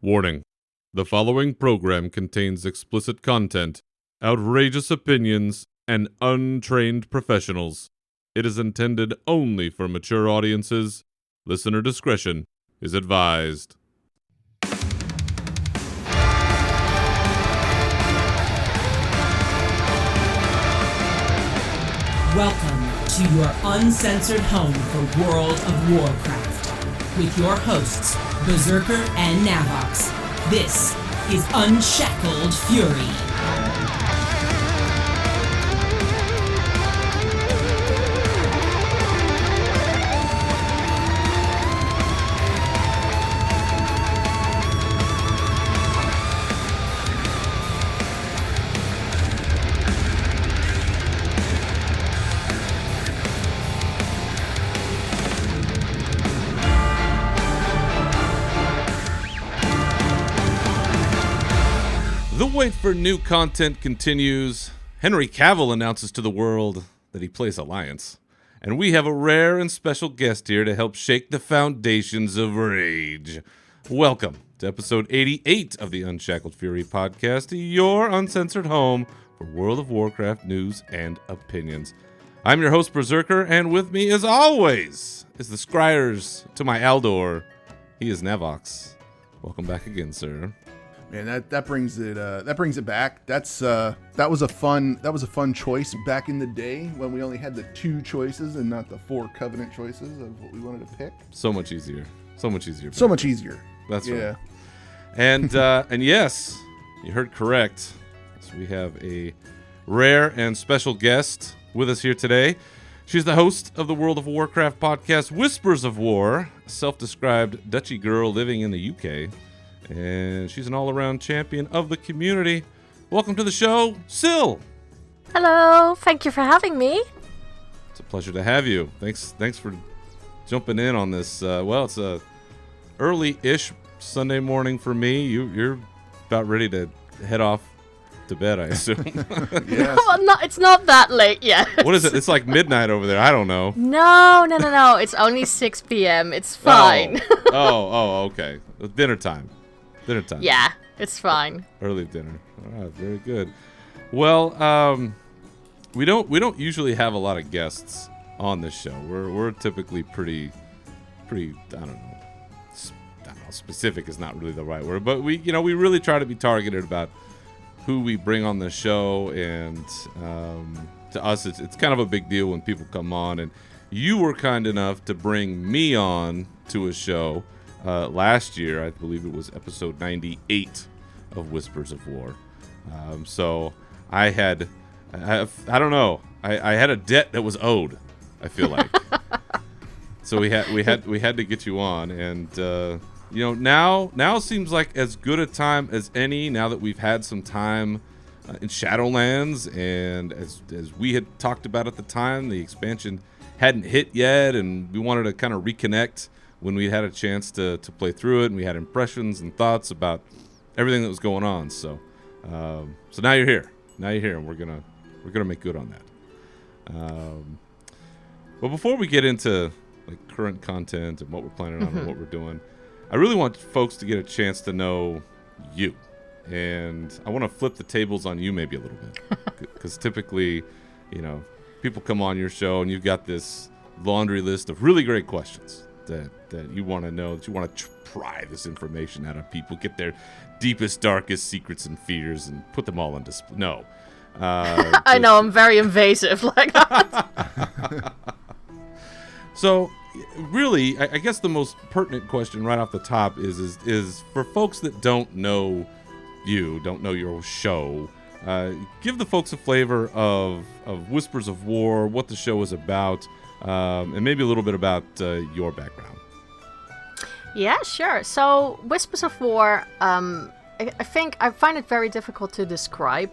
Warning: the following program contains explicit content, outrageous opinions, and untrained professionals. It is intended only for mature audiences. Listener discretion is advised. Welcome to your uncensored home for World of Warcraft with your hosts, Berserker and Navox. This is Unshackled Fury. The wait for new content continues. Henry Cavill announces to the world that he plays Alliance. And we have a rare and special guest here to help shake the foundations of rage. Welcome to episode 88 of the Unshackled Fury podcast, your uncensored home for World of Warcraft news and opinions. I'm your host, Berserker, and with me, as always, is the Scryers to my Aldor. He is Navox. Welcome back again, sir. Man, that brings it back. That was a fun choice back in the day when we only had the 2 choices and not the 4 Covenant choices of what we wanted to pick. So much easier. So much easier. So much easier. That's yeah. right. And yes, you heard correct. So we have a rare and special guest with us here today. She's the host of the World of Warcraft podcast, Whispers of War, a self-described Dutchy girl living in the UK. And she's an all-around champion of the community. Welcome to the show, Sil. Hello, thank you for having me. It's a pleasure to have you. Thanks for jumping in on this. It's a early-ish Sunday morning for me. You're about ready to head off to bed, I assume. Yes. Well, it's not that late yet. What is it? It's like midnight over there. I don't know. No. It's only 6 p.m. It's fine. Okay. Dinner time. Yeah, it's fine. Early dinner. All right, very good. Well, we don't usually have a lot of guests on this show. We're typically pretty. I don't know. Specific is not really the right word, but we really try to be targeted about who we bring on the show, and to us, it's kind of a big deal when people come on. And you were kind enough to bring me on to a show. Last year, I believe it was episode 98 of Whispers of War. So I had a debt that was owed, I feel like. So we had to get you on, and now seems like as good a time as any, now that we've had some time in Shadowlands, and as we had talked about at the time, the expansion hadn't hit yet, and we wanted to kind of reconnect when we had a chance to play through it, and we had impressions and thoughts about everything that was going on. So now you're here, and we're gonna make good on that. But before we get into like current content and what we're planning on and what we're doing, I really want folks to get a chance to know you, and I want to flip the tables on you maybe a little bit, because typically, people come on your show and you've got this laundry list of really great questions that you want to know, that you want to pry this information out of people, get their deepest, darkest secrets and fears, and put them all on display. No. I know, I'm very invasive like that. So, really, I guess the most pertinent question right off the top is for folks that don't know you, don't know your show, give the folks a flavor of Whispers of War, what the show is about, and maybe a little bit about your background. Yeah, sure. So, Whispers of War, I think I find it very difficult to describe,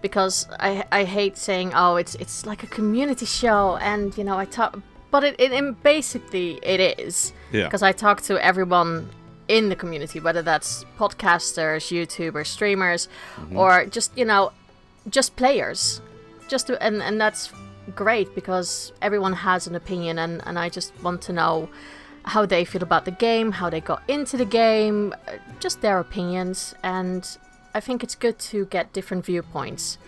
because I hate saying, it's like a community show, and I talk, but it basically it is. Yeah. Because I talk to everyone in the community, whether that's podcasters, YouTubers, streamers, or just players, and that's great because everyone has an opinion, and I just want to know how they feel about the game, how they got into the game, just their opinions. And I think it's good to get different viewpoints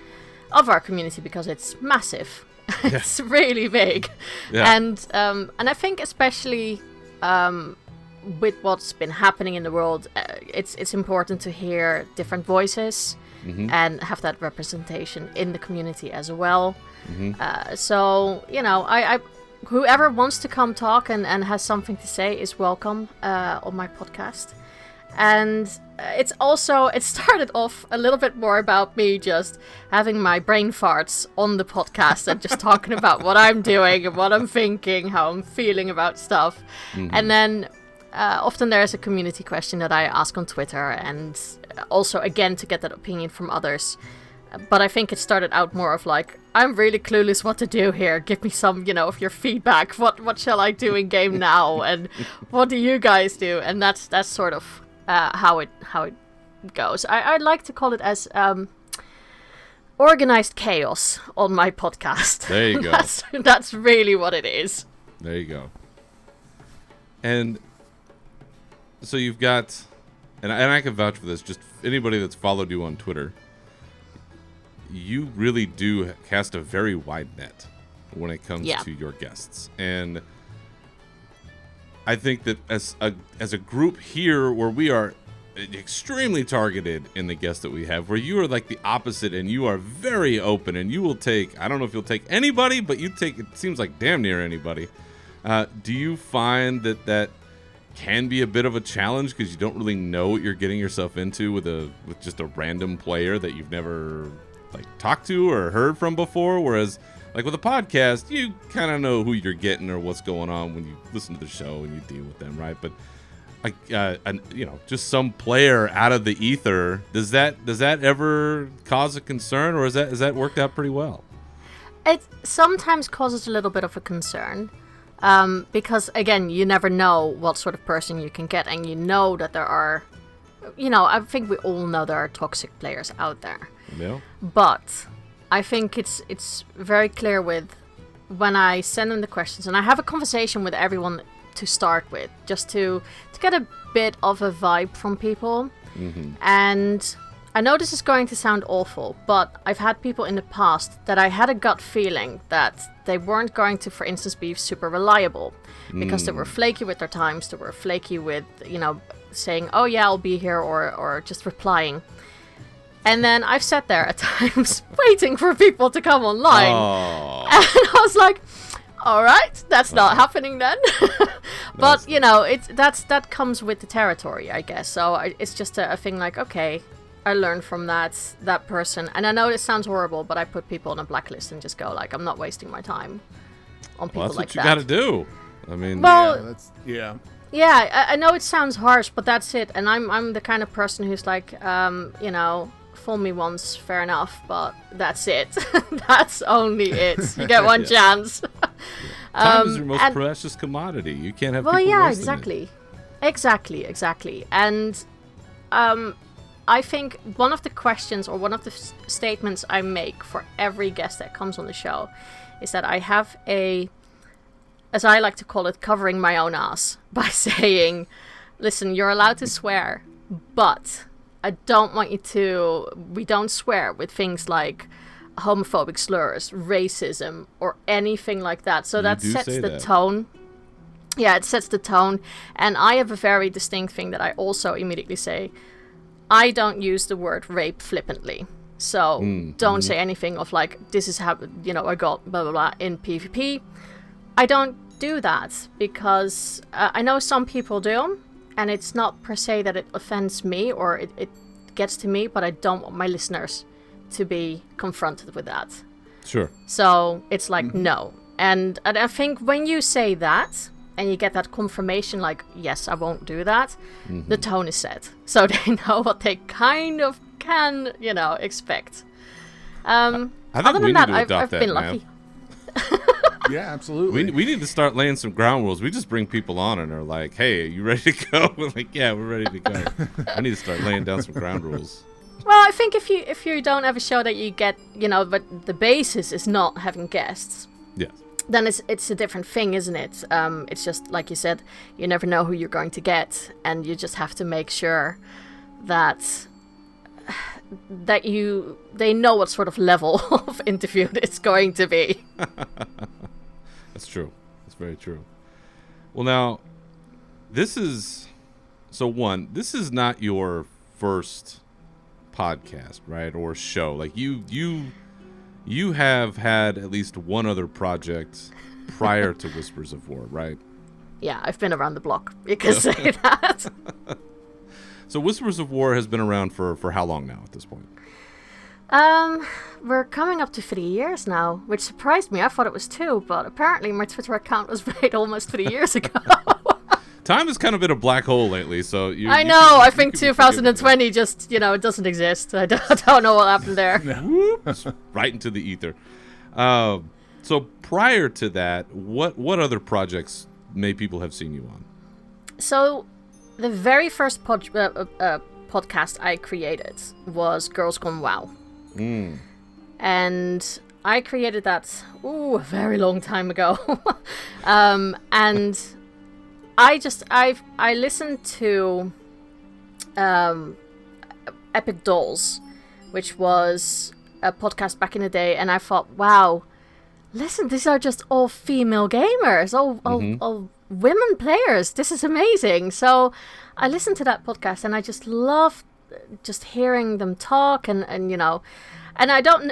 of our community because it's massive. It's really big. Yeah. And I think especially with what's been happening in the world, it's important to hear different voices and have that representation in the community as well. So, you know, I whoever wants to come talk and has something to say is welcome on my podcast. And it started off a little bit more about me just having my brain farts on the podcast and just talking about what I'm doing and what I'm thinking, how I'm feeling about stuff. And then often there's a community question that I ask on Twitter, and also, again, to get that opinion from others. But I think it started out more of like, I'm really clueless what to do here. Give me some, you know, of your feedback. What shall I do in game now? And what do you guys do? And that's sort of how it goes. I'd like to call it as organized chaos on my podcast. There you go. That's really what it is. There you go. And so you've got, and I can vouch for this, just anybody that's followed you on Twitter, you really do cast a very wide net when it comes to your guests. And I think that as a group here, where we are extremely targeted in the guests that we have, where you are like the opposite and you are very open and you will take, I don't know if you'll take anybody, but you take, it seems like damn near anybody. Do you find that can be a bit of a challenge because you don't really know what you're getting yourself into with just a random player that you've never like talked to or heard from before? Whereas like with a podcast, you kind of know who you're getting or what's going on when you listen to the show and you deal with them, right? But you know, just some player out of the ether, does that ever cause a concern, or is that worked out pretty well? It sometimes causes a little bit of a concern. Because again, you never know what sort of person you can get, and you know that there are, you know, I think we all know there are toxic players out there. Yeah. But I think it's very clear with when I send them the questions, and I have a conversation with everyone to start with, just to get a bit of a vibe from people. And I know this is going to sound awful, but I've had people in the past that I had a gut feeling that they weren't going to, for instance, be super reliable because they were flaky with their times, they were flaky with, you know, saying, oh yeah, I'll be here, or just replying. And then I've sat there at times waiting for people to come online. Oh. And I was like, all right, that's not happening then. But, you know, that comes with the territory, I guess. So it's just a thing like, okay, I learned from that person. And I know this sounds horrible, but I put people on a blacklist and just go like, I'm not wasting my time on people Well, like that's what that. you got to do. I mean, Well, Yeah, I know it sounds harsh, but that's it. And I'm the kind of person who's like, you know, fool me once, fair enough, but that's it. That's only it. You get one chance. time is your most precious commodity. You can't have well, people yeah, wasting exactly. And I think one of the questions or one of the statements I make for every guest that comes on the show is that I have as I like to call it, covering my own ass by saying, listen, you're allowed to swear, but I don't want we don't swear with things like homophobic slurs, racism, or anything like that. So that sets the tone. Yeah, it sets the tone. And I have a very distinct thing that I also immediately say. I don't use the word rape flippantly. So don't say anything of like, this is how, you know, I got blah, blah, blah in PvP. I don't do that because I know some people do. And it's not per se that it offends me or it gets to me, but I don't want my listeners to be confronted with that. Sure. So it's like, no. And I think when you say that, and you get that confirmation like, yes, I won't do that, the tone is set. So they know what they kind of can, you know, expect. I think other we than that, need to adopt I've that, been man. lucky. Yeah, absolutely. We need to start laying some ground rules. We just bring people on and are like, hey, are you ready to go? We're like, yeah, we're ready to go. I need to start laying down some ground rules. Well, I think if you don't have a show that you get, you know, but the basis is not having guests. Yeah. then it's a different thing, isn't it? It's just like you said, you never know who you're going to get, and you just have to make sure that they know what sort of level of interview it's going to be. That's true. That's very true. Well, now, this is not your first podcast, right? Or show. Like you have had at least one other project prior to Whispers of War, right? Yeah, I've been around the block. You can say that. So Whispers of War has been around for how long now at this point? We're coming up to 3 years now, which surprised me. I thought it was 2, but apparently my Twitter account was made almost 3 years ago. Time has kind of been a black hole lately, so I think 2020 just, it doesn't exist. I don't know what happened there. Whoops, right into the ether. So prior to that, what other projects may people have seen you on? So the very first podcast I created was Girls Gone WoW. And I created that a very long time ago. And I listened to Epic Dolls, which was a podcast back in the day, and I thought, wow, listen, these are just all female gamers, all women players. This is amazing. So I listened to that podcast, and I just loved just hearing them talk, and and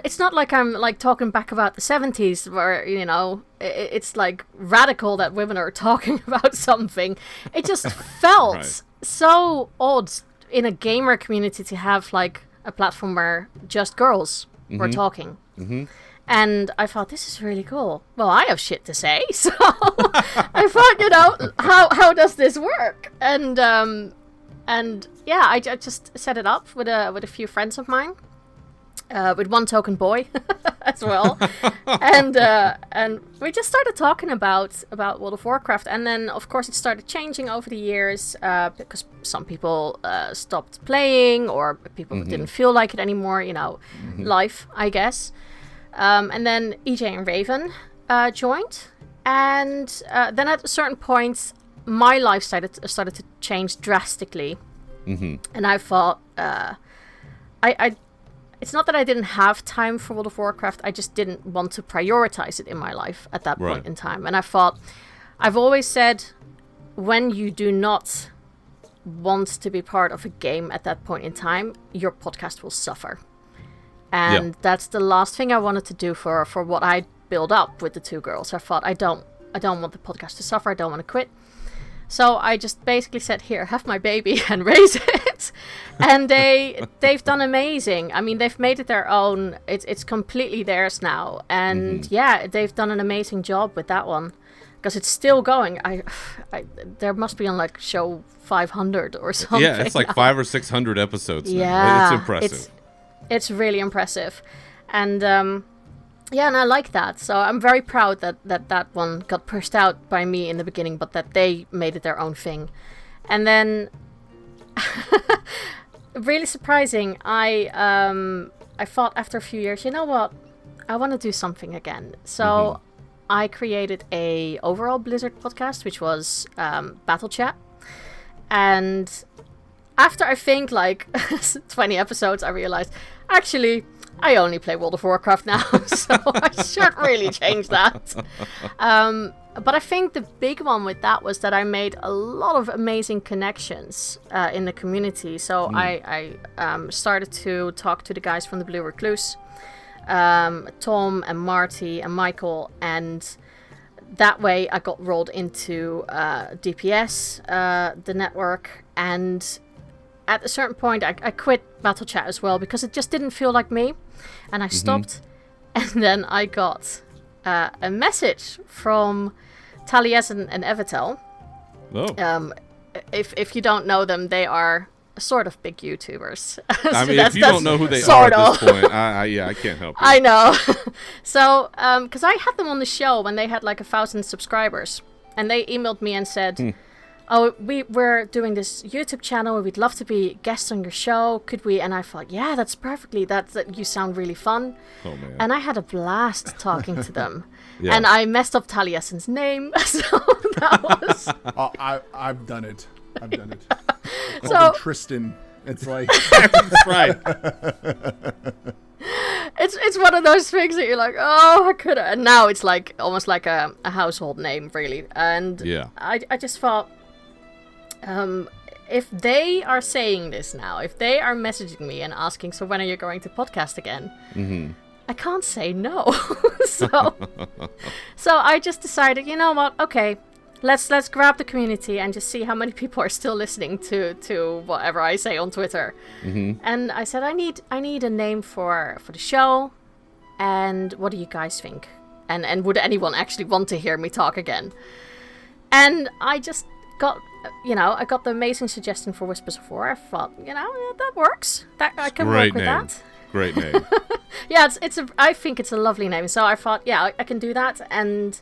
it's not like I'm like talking back about the 70s where, it's like radical that women are talking about something. It just felt Right. so odd in a gamer community to have like a platform where just girls were talking. And I thought, this is really cool. Well, I have shit to say, so I thought, how does this work? And yeah, I just set it up with a few friends of mine. With one token boy as well, and we just started talking about World of Warcraft, and then of course it started changing over the years because some people stopped playing, or people didn't feel like it anymore. Life, I guess. And then EJ and Raven joined, and then at a certain point, my life started to change drastically, and I thought, it's not that I didn't have time for World of Warcraft, I just didn't want to prioritize it in my life at that point in time. And I thought, I've always said, when you do not want to be part of a game at that point in time, your podcast will suffer. And that's the last thing I wanted to do for what I built up with the two girls. I thought, I don't want the podcast to suffer, I don't want to quit. So I just basically said, here, have my baby and raise it. And they've done amazing. I mean, they've made it their own. It's completely theirs now. And yeah, they've done an amazing job with that one. Because it's still going. There must be on like show 500 or something. Yeah, it's like 500 or 600 episodes now. Yeah, It's impressive. It's really impressive. And yeah, and I like that. So I'm very proud that one got pushed out by me in the beginning, but that they made it their own thing. And then, really surprising, I thought after a few years, you know what? I want to do something again. So I created a overall Blizzard podcast, which was Battle Chat. And after I think like 20 episodes, I realized, actually, I only play World of Warcraft now, so I should really change that. But I think the big one with that was that I made a lot of amazing connections in the community. So I started to talk to the guys from the Blue Recluse, Tom and Marty and Michael, and that way I got rolled into DPS, the network, and at a certain point I quit Battle Chat as well because it just didn't feel like me, and I stopped. And then I got a message from Talies and Evertel. Oh. If you don't know them, they are sort of big YouTubers. I mean, if you don't know who they are at this point, I can't help you. I know. So, because I had them on the show when they had like 1,000 subscribers, and they emailed me and said, oh, we're doing this YouTube channel. We'd love to be guests on your show. Could we? And I thought, yeah, that's perfectly. That you sound really fun. Oh man. And I had a blast talking to them. Yeah. And I messed up Taliesin's name, so that was. Oh, I've done it. I've done it. I So- called him Tristan. It's like That's right. It's one of those things that you're like, oh, I could have. And now it's like almost like a household name, really. And Yeah. I just thought, if they are saying this now, if they are messaging me and asking, so when are you going to podcast again? Mm-hmm. I can't say no. so I just decided, you know what? Okay, let's grab the community and just see how many people are still listening to whatever I say on Twitter. Mm-hmm. And I said, I need a name for the show. And what do you guys think? And would anyone actually want to hear me talk again? And I just got, I got the amazing suggestion for Whispers of War. I thought, yeah, that works. That I can Great work with name. that. Great name. Yeah, I think it's a lovely name. So I thought, yeah, I can do that. And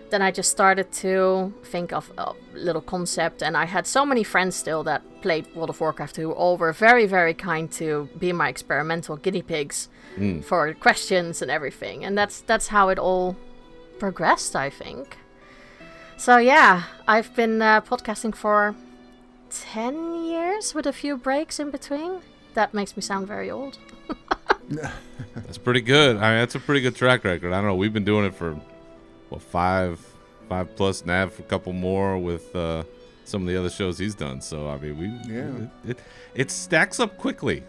then I just started to think of a little concept. And I had so many friends still that played World of Warcraft who all were very, very kind to be my experimental guinea pigs for questions and everything. And that's how it all progressed, I think. So yeah, I've been podcasting for 10 years with a few breaks in between. That makes me sound very old. That's pretty good. I mean, that's a pretty good track record. I don't know. We've been doing it for, five plus. Nav, a couple more with some of the other shows he's done. So I mean, it stacks up quickly.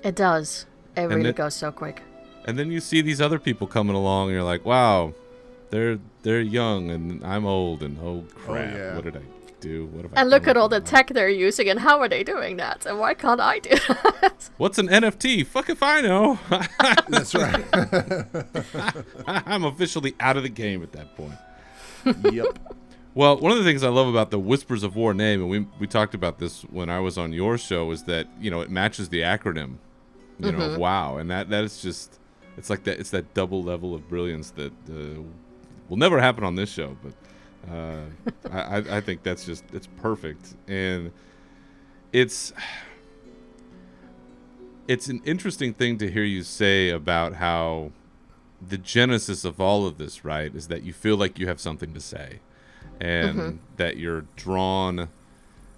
It does. It really it- goes so quick. And then you see these other people coming along, and you're like, wow, they're young, and I'm old, and oh crap, yeah. what did I do? What have I And look done at all the now? tech they're using, and how are they doing that? And why can't I do that? What's an NFT? Fuck if I know. that's right. I'm officially out of the game at that point. Yep. Well, one of the things I love about the Whispers of War name, and we talked about this when I was on your show, is that it matches the acronym, of WoW, and that is just it's like that. It's that double level of brilliance that will never happen on this show, but I think it's perfect, and it's an interesting thing to hear you say about how the genesis of all of this, right, is that you feel like you have something to say, and that you're drawn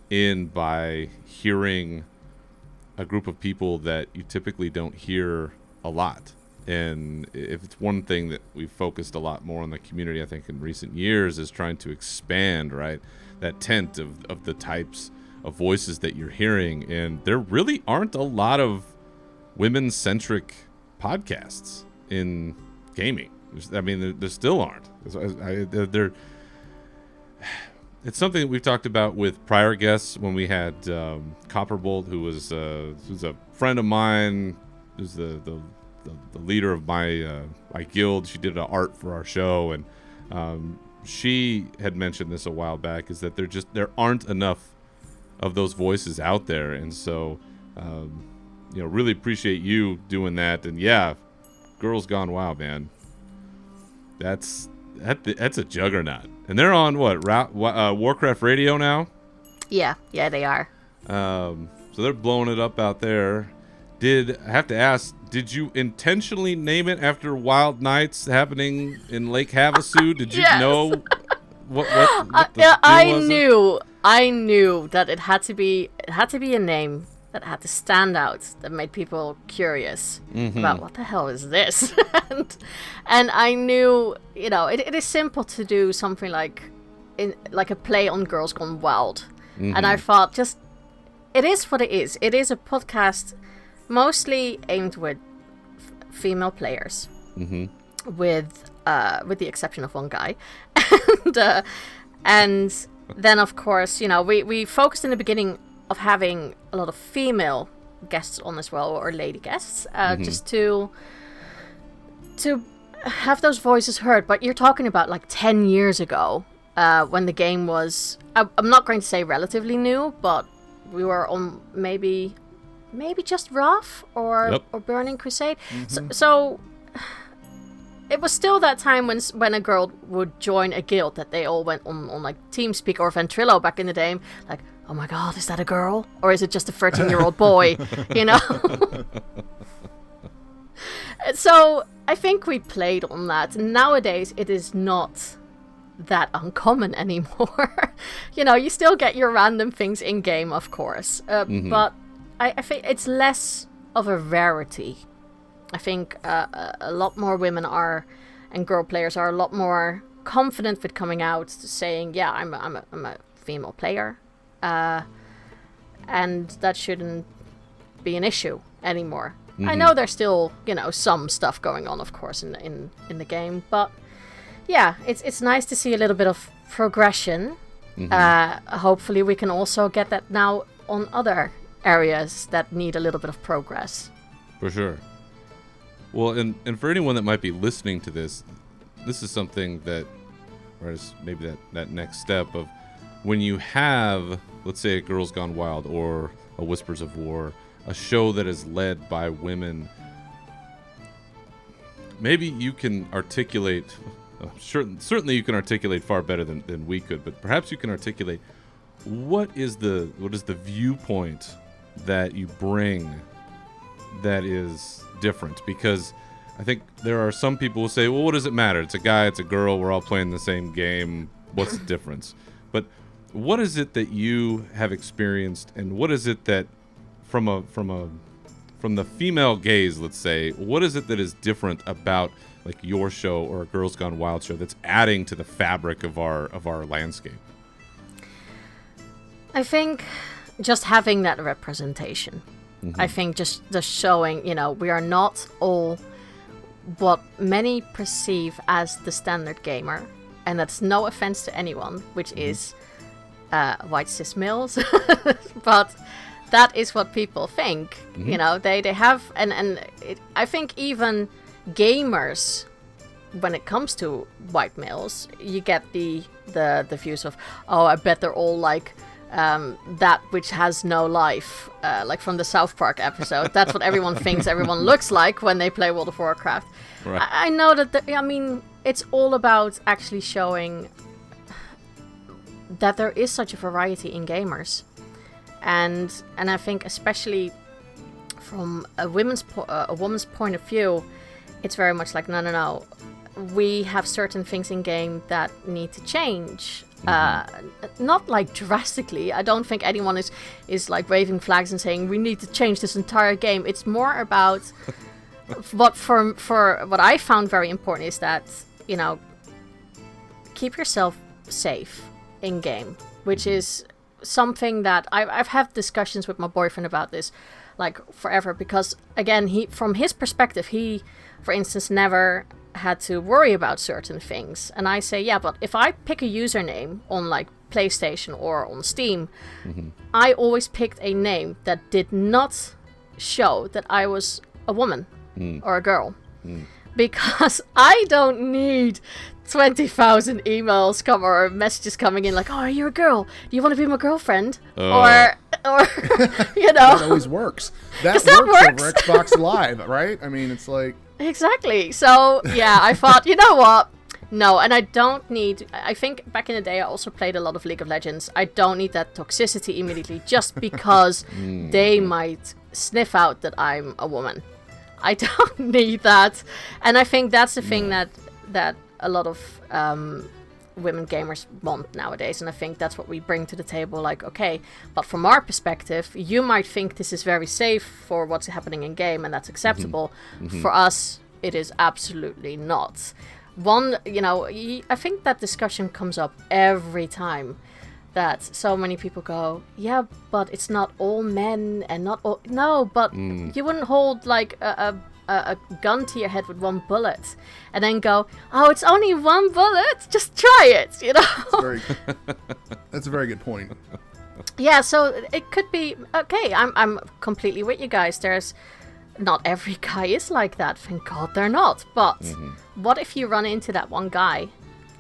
in by hearing a group of people that you typically don't hear a lot. And if it's one thing that we've focused a lot more on the community, I think, in recent years, is trying to expand, right, that tent of the types of voices that you're hearing. And there really aren't a lot of women-centric podcasts in gaming. There still aren't. It's something that we've talked about with prior guests when we had Copperbolt, who's a friend of mine, who's the leader of my guild. She did art for our show, and she had mentioned this a while back, is that there aren't enough of those voices out there. And so really appreciate you doing that. And yeah, Girls Gone WoW, man, that's a juggernaut. And they're on Warcraft Radio now. Yeah, they are. So they're blowing it up out there. I have to ask, did you intentionally name it after Wild Nights happening in Lake Havasu? Did you Yes. know what the deal was? I knew that it had to be a name that had to stand out, that made people curious about what the hell is this. and I knew, it is simple to do something like a play on Girls Gone Wild. And I thought, it is what it is. It is a podcast mostly aimed with female players, with the exception of one guy, and then of course we focused in the beginning of having a lot of female guests on as well, or lady guests, just to have those voices heard. But you're talking about like 10 years ago, when the game was, I'm not going to say relatively new, but we were on maybe just Wrath or Burning Crusade. So it was still that time when a girl would join a guild that they all went on like TeamSpeak or Ventrilo back in the day, like, oh my god, is that a girl? Or is it just a 13-year-old boy? You know? So I think we played on that. Nowadays, it is not that uncommon anymore. You know, you still get your random things in-game, of course. But I think it's less of a rarity. I think a lot more women are, and girl players are a lot more confident with coming out saying, yeah, I'm a female player. And that shouldn't be an issue anymore. I know there's still, you know, some stuff going on, of course, in the game, but yeah, it's nice to see a little bit of progression. Hopefully we can also get that now on other areas that need a little bit of progress. For sure. Well, and for anyone that might be listening to this is something that, or is maybe that next step of when you have, let's say, a Girls Gone Wild or a Whispers of War, a show that is led by women, maybe you can articulate, certainly you can articulate far better than we could, but perhaps you can articulate what is the viewpoint that you bring that is different. Because I think there are some people who say, well, what does it matter? It's a guy, it's a girl, we're all playing the same game. What's the difference? But what is it that you have experienced, and what is it that from the female gaze, let's say, what is it that is different about like your show or a Girls Gone Wild show that's adding to the fabric of our landscape? I think just having that representation. I think just showing, you know, we are not all what many perceive as the standard gamer, and that's no offense to anyone, which is white cis males, but that is what people think. You know, they have, I think even gamers, when it comes to white males, you get the views of, oh, I bet they're all like that which has no life, like from the South Park episode. That's what everyone thinks everyone looks like when they play World of Warcraft. Right. I know that, it's all about actually showing that there is such a variety in gamers. And I think especially from a woman's point of view, it's very much like, no. We have certain things in game that need to change. Not like drastically. I don't think anyone is like waving flags and saying we need to change this entire game. It's more about for what I found very important is that, you know, keep yourself safe in game, which is something that I've had discussions with my boyfriend about this like forever, because again, from his perspective, he, for instance, never had to worry about certain things. And I say, yeah, but if I pick a username on like PlayStation or on Steam, I always picked a name that did not show that I was a woman or a girl, because I don't need 20,000 emails or messages coming in like, oh, are you a girl? Do you want to be my girlfriend? Or you know, that always works. That works over Xbox Live, right? I mean, it's like, exactly. So yeah, I thought, you know what? No, and I don't need. I think back in the day, I also played a lot of League of Legends. I don't need that toxicity immediately just because they might sniff out that I'm a woman. I don't need that, and I think that's the thing that a lot of women gamers want nowadays, and I think that's what we bring to the table. Like, okay, but from our perspective, you might think this is very safe for what's happening in game, and that's acceptable. For us, it is absolutely not. You know, I think that discussion comes up every time, that so many people go, yeah, but it's not all men and not all. No, but you wouldn't hold like a gun to your head with one bullet and then go, oh, it's only one bullet, just try it, you know. That's a very good point. Yeah, so it could be okay. I'm completely with you guys. There's not every guy is like that, thank God they're not, but what if you run into that one guy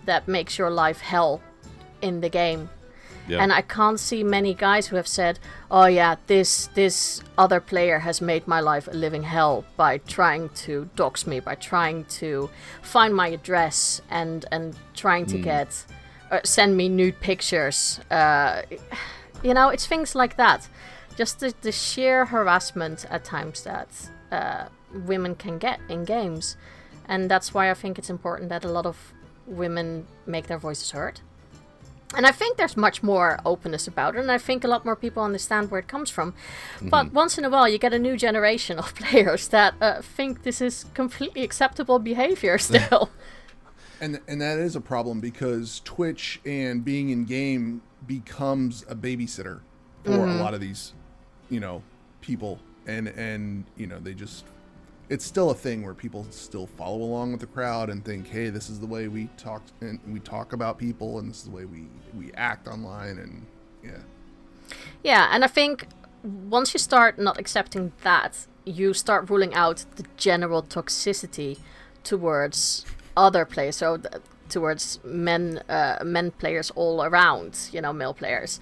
that makes your life hell in the game, Yeah. And I can't see many guys who have said, "Oh yeah, this other player has made my life a living hell by trying to dox me, by trying to find my address and trying to get send me nude pictures." It's things like that. Just the sheer harassment at times that women can get in games, and that's why I think it's important that a lot of women make their voices heard. And I think there's much more openness about it, and I think a lot more people understand where it comes from. But once in a while, you get a new generation of players that think this is completely acceptable behavior still. And that is a problem, because Twitch and being in game becomes a babysitter for a lot of these, people, and they just. It's still a thing where people still follow along with the crowd and think, hey, this is the way we talk about people, and this is the way we act online, and Yeah, and I think once you start not accepting that, you start ruling out the general toxicity towards other players, so towards men players all around, male players.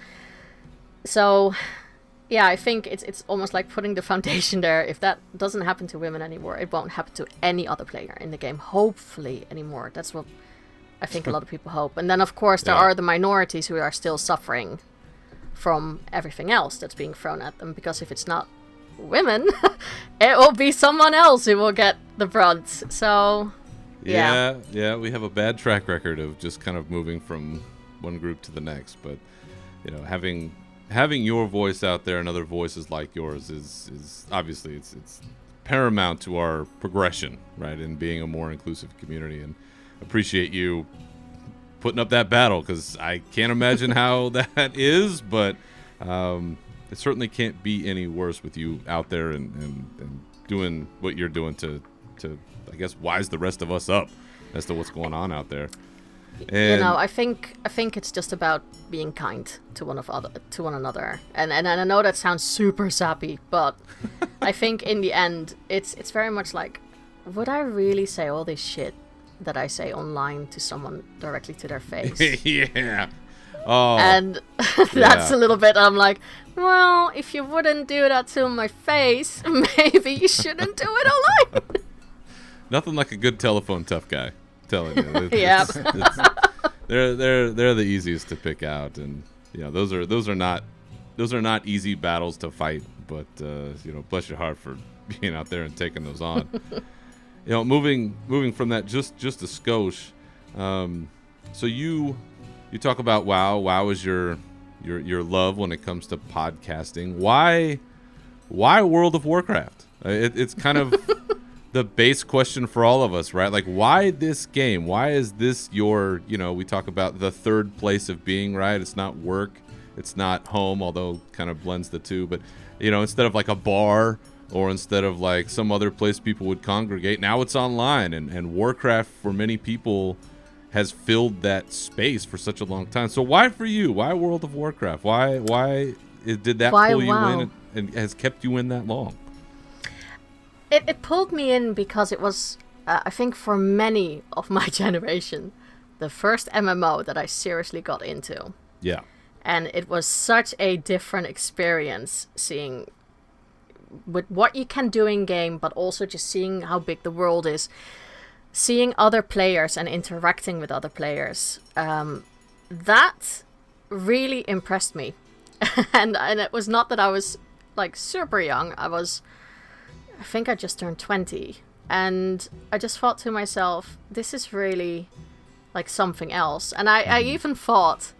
So yeah, I think it's almost like putting the foundation there. If that doesn't happen to women anymore, it won't happen to any other player in the game, hopefully, anymore. That's what I think a lot of people hope. And then, of course, there are the minorities who are still suffering from everything else that's being thrown at them, because if it's not women, it will be someone else who will get the brunt. So, yeah, we have a bad track record of just kind of moving from one group to the next. But, having your voice out there and other voices like yours is obviously it's paramount to our progression, right, in being a more inclusive community. And appreciate you putting up that battle, because I can't imagine how that is, but it certainly can't be any worse with you out there and doing what you're doing to I guess wise the rest of us up as to what's going on out there. And I think it's just about being kind to one another, and I know that sounds super sappy, but I think in the end it's very much like, would I really say all this shit that I say online to someone directly to their face? Yeah. Oh. And that's a little bit. I'm like, well, if you wouldn't do that to my face, maybe you shouldn't do it online. Nothing like a good telephone tough guy. Telling you, Yep. they're the easiest to pick out, and those are not easy battles to fight. But bless your heart for being out there and taking those on. Moving from that just a skosh. So you talk about WoW. WoW is your love when it comes to podcasting. Why World of Warcraft? It's kind of the base question for all of us, right? Like, why this game? Why is this your, we talk about the third place of being, right? It's not work, it's not home, although kind of blends the two, but instead of like a bar, or instead of like some other place people would congregate, now it's online, and Warcraft for many people has filled that space for such a long time. So why for you? Why World of Warcraft? Why did that pull you in and has kept you in that long? It pulled me in because it was, I think for many of my generation, the first MMO that I seriously got into. Yeah. And it was such a different experience, seeing with what you can do in game, but also just seeing how big the world is, seeing other players and interacting with other players. That really impressed me. and it was not that I was like super young. I think I just turned 20, and I just thought to myself, this is really like something else. And I even thought,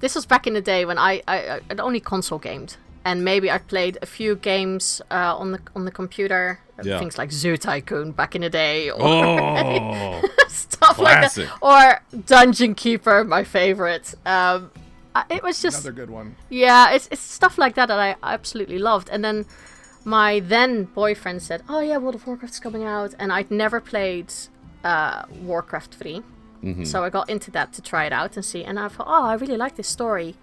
this was back in the day when I'd only console gamed, and maybe I played a few games on the computer, things like Zoo Tycoon back in the day, or stuff classic. Like that, or Dungeon Keeper, my favorite. It was just another good one. Yeah, it's stuff like that I absolutely loved. And then my then boyfriend said, oh yeah, World of Warcraft's coming out, and I'd never played Warcraft 3. So I got into that to try it out and see, and I thought, oh, I really like this story.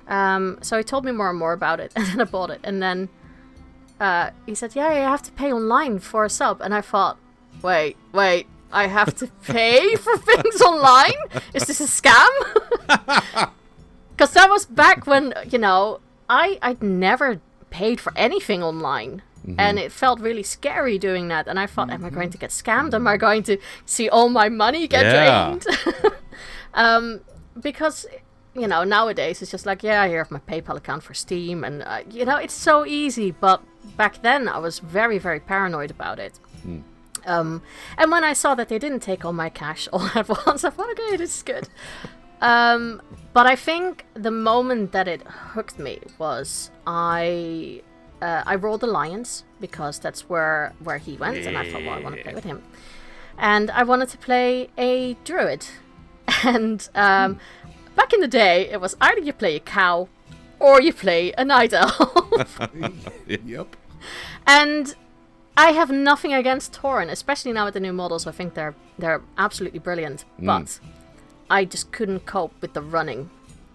So he told me more and more about it, and then I bought it. And then he said, yeah, you have to pay online for a sub. And I thought, wait, I have to pay for things online? Is this a scam? Because that was back when, I'd never paid for anything online. And it felt really scary doing that. And I thought, am I going to get scammed? Am I going to see all my money get drained? Because, nowadays it's just like, here I have my PayPal account for Steam. And, it's so easy. But back then I was very, very paranoid about it. And when I saw that they didn't take all my cash all at once, I thought, okay, this is good. But I think the moment that it hooked me was I rolled Alliance because that's where he went, and I thought, well, I want to play with him. And I wanted to play a druid. And back in the day, it was either you play a cow or you play a night elf. Yep. And I have nothing against Tauren, especially now with the new models. I think they're absolutely brilliant. But I just couldn't cope with the running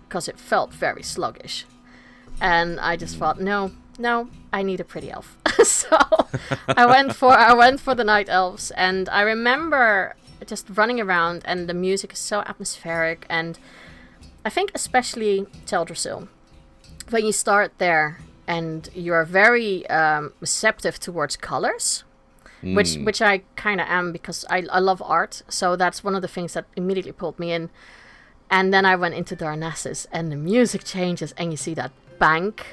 because it felt very sluggish. And I just thought, no, I need a pretty elf. So I went for the night elves, and I remember just running around, and the music is so atmospheric, and I think especially Teldrassil, when you start there and you are very receptive towards colors, which I kind of am because I love art, so that's one of the things that immediately pulled me in. And then I went into Darnassus, and the music changes, and you see that bank,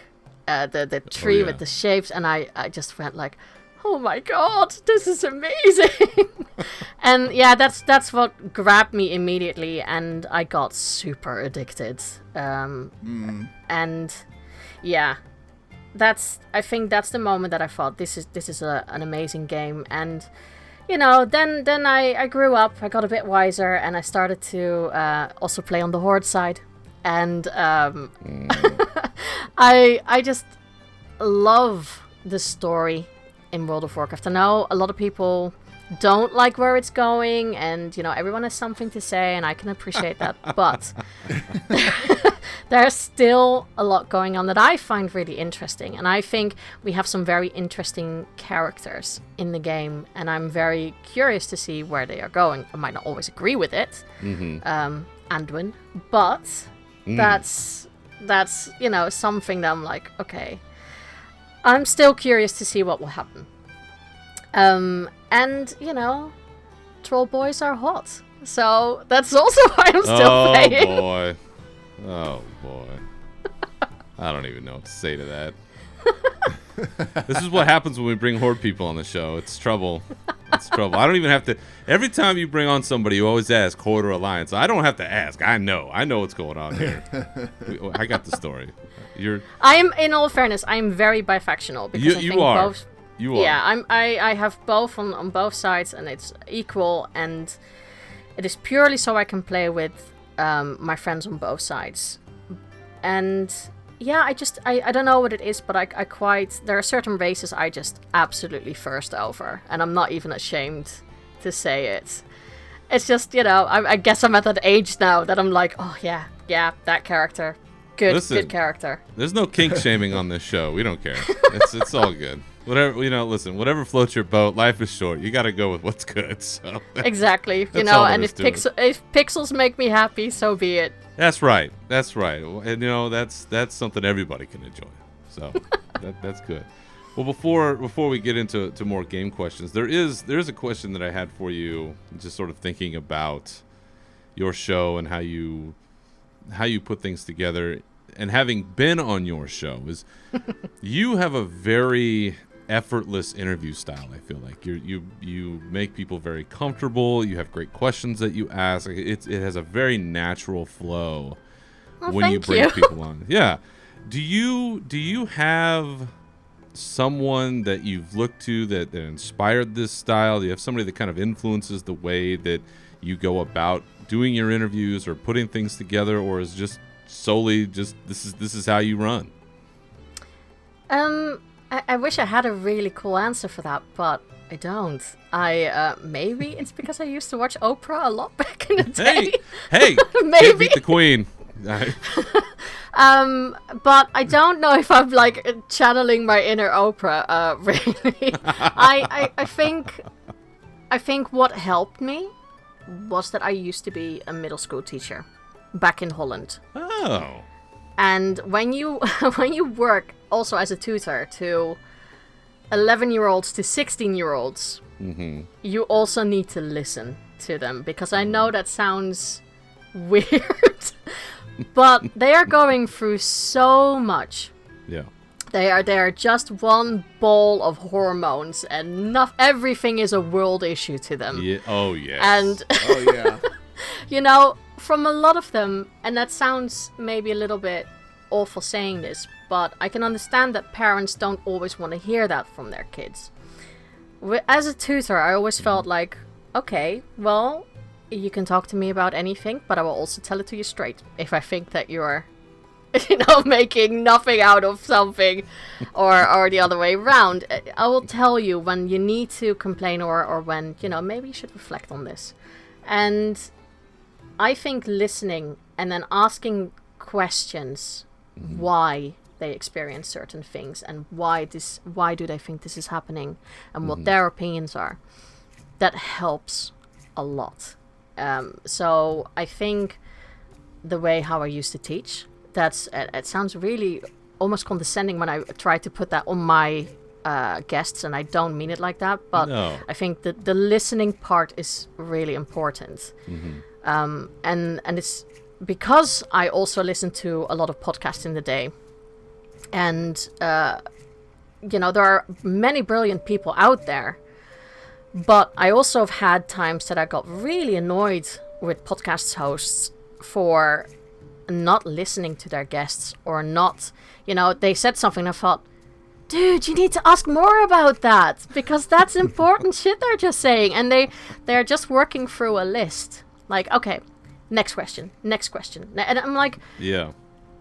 the tree with the shapes, and I just went like, oh my god, this is amazing. And that's what grabbed me immediately, and I got super addicted. And I think that's the moment that I thought this is an amazing game. And then I grew up, I got a bit wiser, and I started to also play on the Horde side. And I just love the story in World of Warcraft. I know a lot of people don't like where it's going, and everyone has something to say, and I can appreciate that. But there's still a lot going on that I find really interesting, and I think we have some very interesting characters in the game, and I'm very curious to see where they are going. I might not always agree with it, Anduin, but that's something that I'm like, okay, I'm still curious to see what will happen. And troll boys are hot, so that's also why I'm still playing. Oh boy. I don't even know what to say to that. This is what happens when we bring Horde people on the show. It's trouble. It's trouble. I don't even have to. Every time you bring on somebody, you always ask Horde or Alliance. I don't have to ask. I know what's going on here. I got the story. In all fairness, I'm very bifactional because you are. Yeah, I have both on both sides, and it's equal, and it is purely so I can play with my friends on both sides. And I don't know what it is, but there are certain races I just absolutely thirst over, and I'm not even ashamed to say it. It's just, I guess I'm at that age now that I'm like, oh yeah, that character. Good character. There's no kink shaming on this show. We don't care. It's all good. Whatever, listen, whatever floats your boat, life is short. You got to go with what's good. So exactly. And if pixels make me happy, so be it. That's right. And that's something everybody can enjoy. So that's good. Well, before we get into more game questions, there is a question that I had for you, just sort of thinking about your show and how you put things together, and having been on your show, is you have a very effortless interview style. I feel like you make people very comfortable. You have great questions that you ask. It has a very natural flow when you bring people on. Yeah. Do you have someone that you've looked to that inspired this style? Do you have somebody that kind of influences the way that you go about doing your interviews or putting things together, or is just solely just this is how you run? I wish I had a really cool answer for that, but I don't. Maybe it's because I used to watch Oprah a lot back in the day. Hey, maybe can't beat the queen. But I don't know if I'm like channeling my inner Oprah. Really, I think what helped me was that I used to be a middle school teacher back in Holland. Oh. And when you when you work also as a tutor to 11-year-olds to 16-year-olds, you also need to listen to them, because I know that sounds weird, but they are going through so much. Yeah. They are just one ball of hormones, and everything is a world issue to them. Yeah. Oh yes. And Oh yeah. you know, from a lot of them, and that sounds maybe a little bit awful saying this, but I can understand that parents don't always want to hear that from their kids. As a tutor, I always felt like, okay, well, you can talk to me about anything, but I will also tell it to you straight if I think that you're, making nothing out of something, or the other way around. I will tell you when you need to complain, or when, maybe you should reflect on this. And I think listening and then asking questions why they experience certain things, and why do they think this is happening, and what their opinions are, that helps a lot. So I think the way how I used to teach, it sounds really almost condescending when I try to put that on my guests, and I don't mean it like that, but No. I think that the listening part is really important. And it's because I also listen to a lot of podcasts in the day, and there are many brilliant people out there, but I also have had times that I got really annoyed with podcast hosts for not listening to their guests, or not, they said something and I thought, dude, you need to ask more about that, because that's important shit they're just saying, and they're just working through a list. Like, okay, next question. And I'm like, Yeah.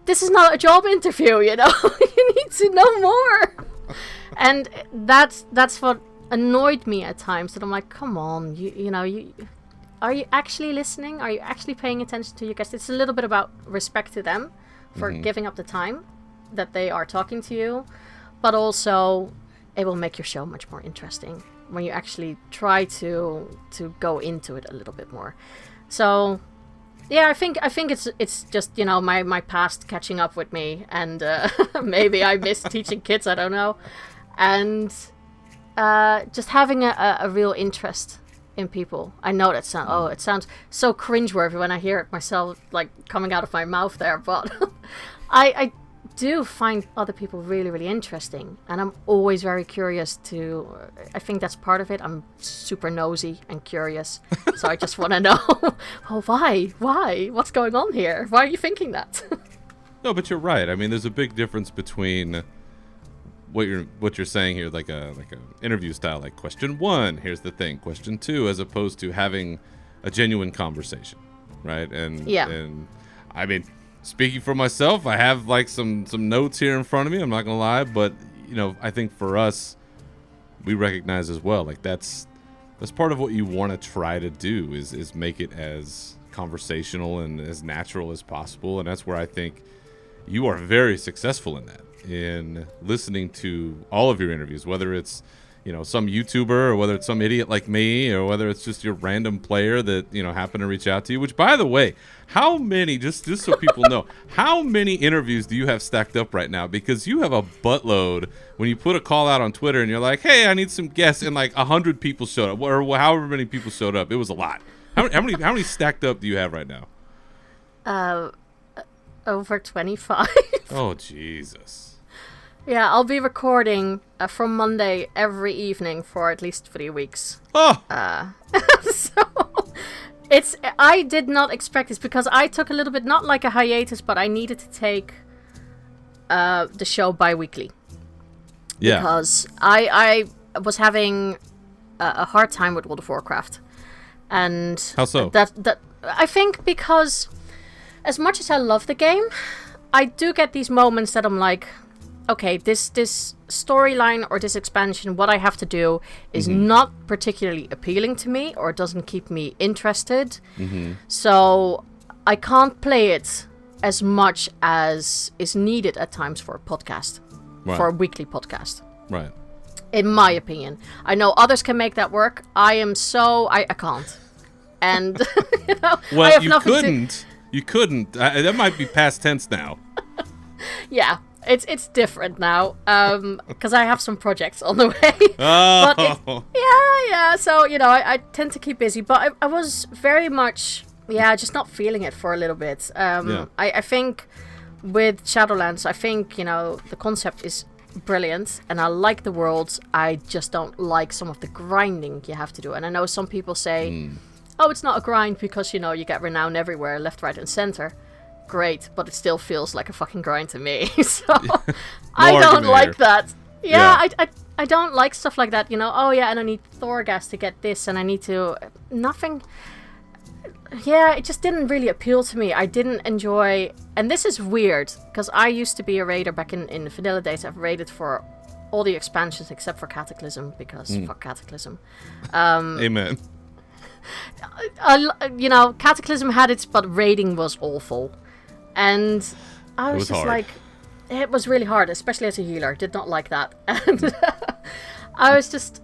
this is not a job interview, you need to know more. And that's what annoyed me at times, that I'm like, come on, you are you actually listening? Are you actually paying attention to your guests? It's a little bit about respect to them for giving up the time that they are talking to you, but also it will make your show much more interesting when you actually try to go into it a little bit more. So yeah, I think it's just my past catching up with me, and maybe I miss teaching kids, I don't know, and just having a real interest in people. I know that it sounds so cringeworthy when I hear it myself, like coming out of my mouth there, but I do find other people really, really interesting, and I'm always very curious I think that's part of it. I'm super nosy and curious, so I just want to know, why? What's going on here? Why are you thinking that? No, but you're right. I mean, there's a big difference between what you're saying here, like a interview style, like question 1, here's the thing, question 2, as opposed to having a genuine conversation, right? And yeah. And I mean, speaking for myself, I have like some notes here in front of me. I'm not gonna lie, but I think for us, we recognize as well, like that's part of what you want to try to do is make it as conversational and as natural as possible, and that's where I think you are very successful in that, in listening to all of your interviews, whether it's some YouTuber, or whether it's some idiot like me, or whether it's just your random player that happened to reach out to you. Which, by the way, how many, just so people know, how many interviews do you have stacked up right now? Because you have a buttload. When you put a call out on Twitter and you're like, hey, I need some guests, and like 100 people showed up, or however many people showed up, it was a lot. How many stacked up do you have right now? Over 25. Oh, Jesus. Yeah, I'll be recording from Monday every evening for at least 3 weeks. Oh. So I did not expect this, because I took a little bit, not like a hiatus, but I needed to take the show bi-weekly. Yeah. Because I was having a hard time with World of Warcraft. And how so? That I think because as much as I love the game, I do get these moments that I'm like, okay, this storyline or this expansion, what I have to do is not particularly appealing to me, or doesn't keep me interested. So I can't play it as much as is needed at times for a podcast, for a weekly podcast. Right. In my opinion. I know others can make that work. I can't. And, Well, I have you nothing couldn't. You couldn't. That might be past tense now. Yeah, it's different now, because I have some projects on the way. Oh, Yeah. So I tend to keep busy, but I was very much just not feeling it for a little bit. I think with Shadowlands, I think the concept is brilliant, and I like the world. I just don't like some of the grinding you have to do, and I know some people say, "Oh, it's not a grind because you get renown everywhere, left, right, and center." Great, but it still feels like a fucking grind to me. So I don't argument like here. that. Yeah. I don't like stuff like that. Oh yeah, and I need Thorgas to get this, and I need to nothing. Yeah, it just didn't really appeal to me. I didn't enjoy, and this is weird because I used to be a raider back in the vanilla days. I've raided for all the expansions except for Cataclysm because fuck Cataclysm. amen. Cataclysm had its, but raiding was awful. And I was was just hard. like, it was really hard, especially as a healer. Did not like that. And I was just,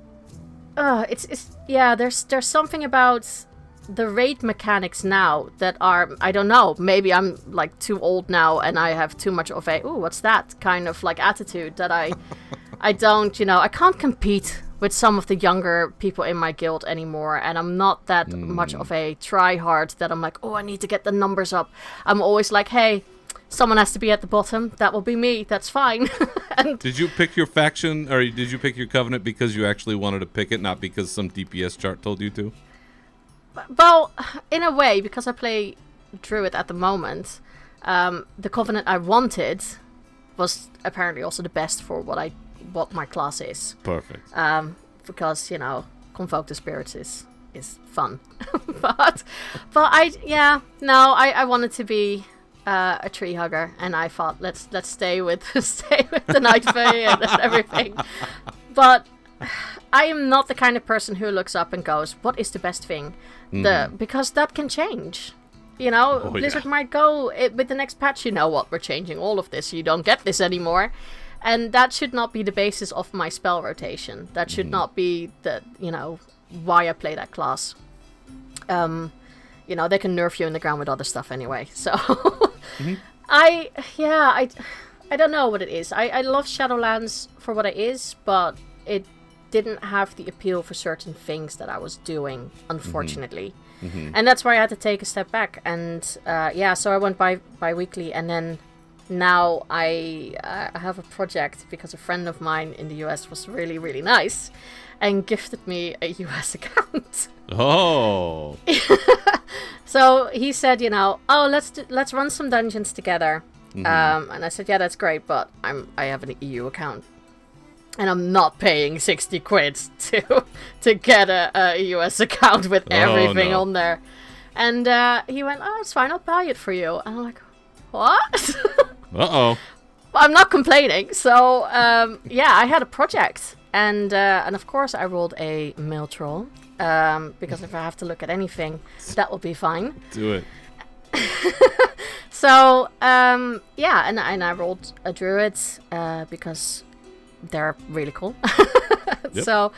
there's something about the raid mechanics now that are, I don't know, maybe I'm like too old now and I have too much of a, ooh, what's that kind of like attitude that I don't, I can't compete with some of the younger people in my guild anymore, and I'm not that much of a try-hard that I'm like, oh, I need to get the numbers up. I'm always like, hey, someone has to be at the bottom. That will be me. That's fine. And Did you pick your faction, or did you pick your covenant because you actually wanted to pick it, not because some DPS chart told you to? well, in a way, because I play Druid at the moment, the covenant I wanted was apparently also the best for what my class is. Perfect. Because convoke the spirits is fun. but I wanted to be a tree hugger, and I thought let's stay with the Night Fae and everything. But I am not the kind of person who looks up and goes, what is the best thing? Because that can change. Blizzard might go with the next patch, what, we're changing all of this, you don't get this anymore. And that should not be the basis of my spell rotation. That should not be why I play that class. They can nerf you in the ground with other stuff anyway. So I don't know what it is. I love Shadowlands for what it is, but it didn't have the appeal for certain things that I was doing, unfortunately. And that's why I had to take a step back. And so I went bi-weekly, and then now I have a project because a friend of mine in the US was really, really nice and gifted me a US account. Oh. So he said, let's run some dungeons together. And I said, yeah, that's great, but I have an EU account. And I'm not paying 60 quid to get a US account with everything on there. And he went, oh, it's fine, I'll buy it for you. And I'm like, what? Uh-oh. I'm not complaining. So, I had a project. And of course I rolled a male troll. Because if I have to look at anything, that will be fine. Do it. So, and I rolled a druid because they're really cool. Yep. So,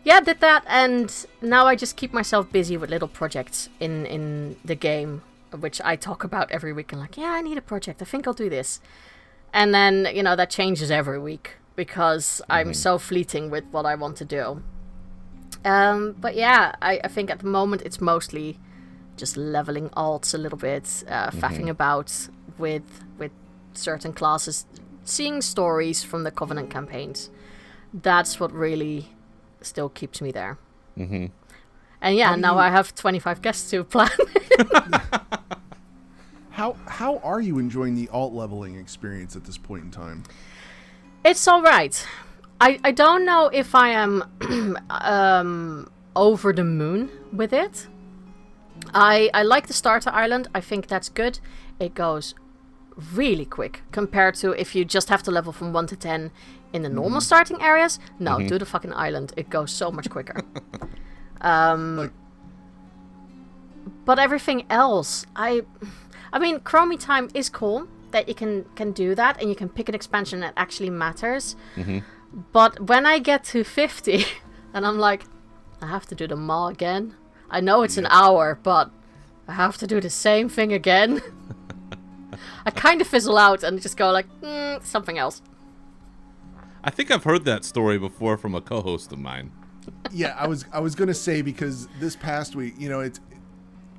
did that, and now I just keep myself busy with little projects in the game, which I talk about every week, and like, I need a project, I think I'll do this. And then, that changes every week, because I'm so fleeting with what I want to do. But I think at the moment it's mostly just leveling alts a little bit, faffing about with certain classes, seeing stories from the Covenant campaigns. That's what really still keeps me there. And now I have 25 guests to plan. How are you enjoying the alt leveling experience at this point in time? It's all right. I don't know if I am over the moon with it. I like the starter island. I think that's good. It goes really quick compared to if you just have to level from 1 to 10 in the normal starting areas. No, do the fucking island. It goes so much quicker. But everything else, I mean, Chromie time is cool that you can do that, and you can pick an expansion that actually matters. But when I get to 50, and I'm like, I have to do the maw again. I know it's an hour, but I have to do the same thing again. I kind of fizzle out and just go like, something else. I think I've heard that story before from a co-host of mine. Yeah, I was gonna say, because this past week,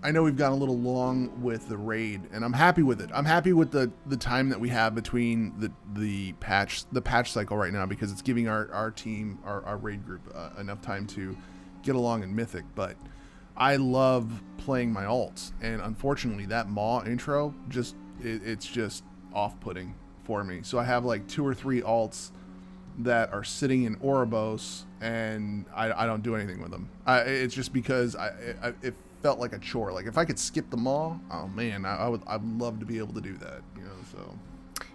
I know we've gone a little long with the raid, and I'm happy with it. I'm happy with the time that we have between the patch cycle right now, because it's giving our team, our raid group, enough time to get along in Mythic. But I love playing my alts, and unfortunately that Maw intro it's just off-putting for me. So I have like 2 or 3 alts that are sitting in Ouroboros, and I don't do anything with them. It's just because it felt like a chore. Like if I could skip the Maw, oh man, I'd love to be able to do that. So.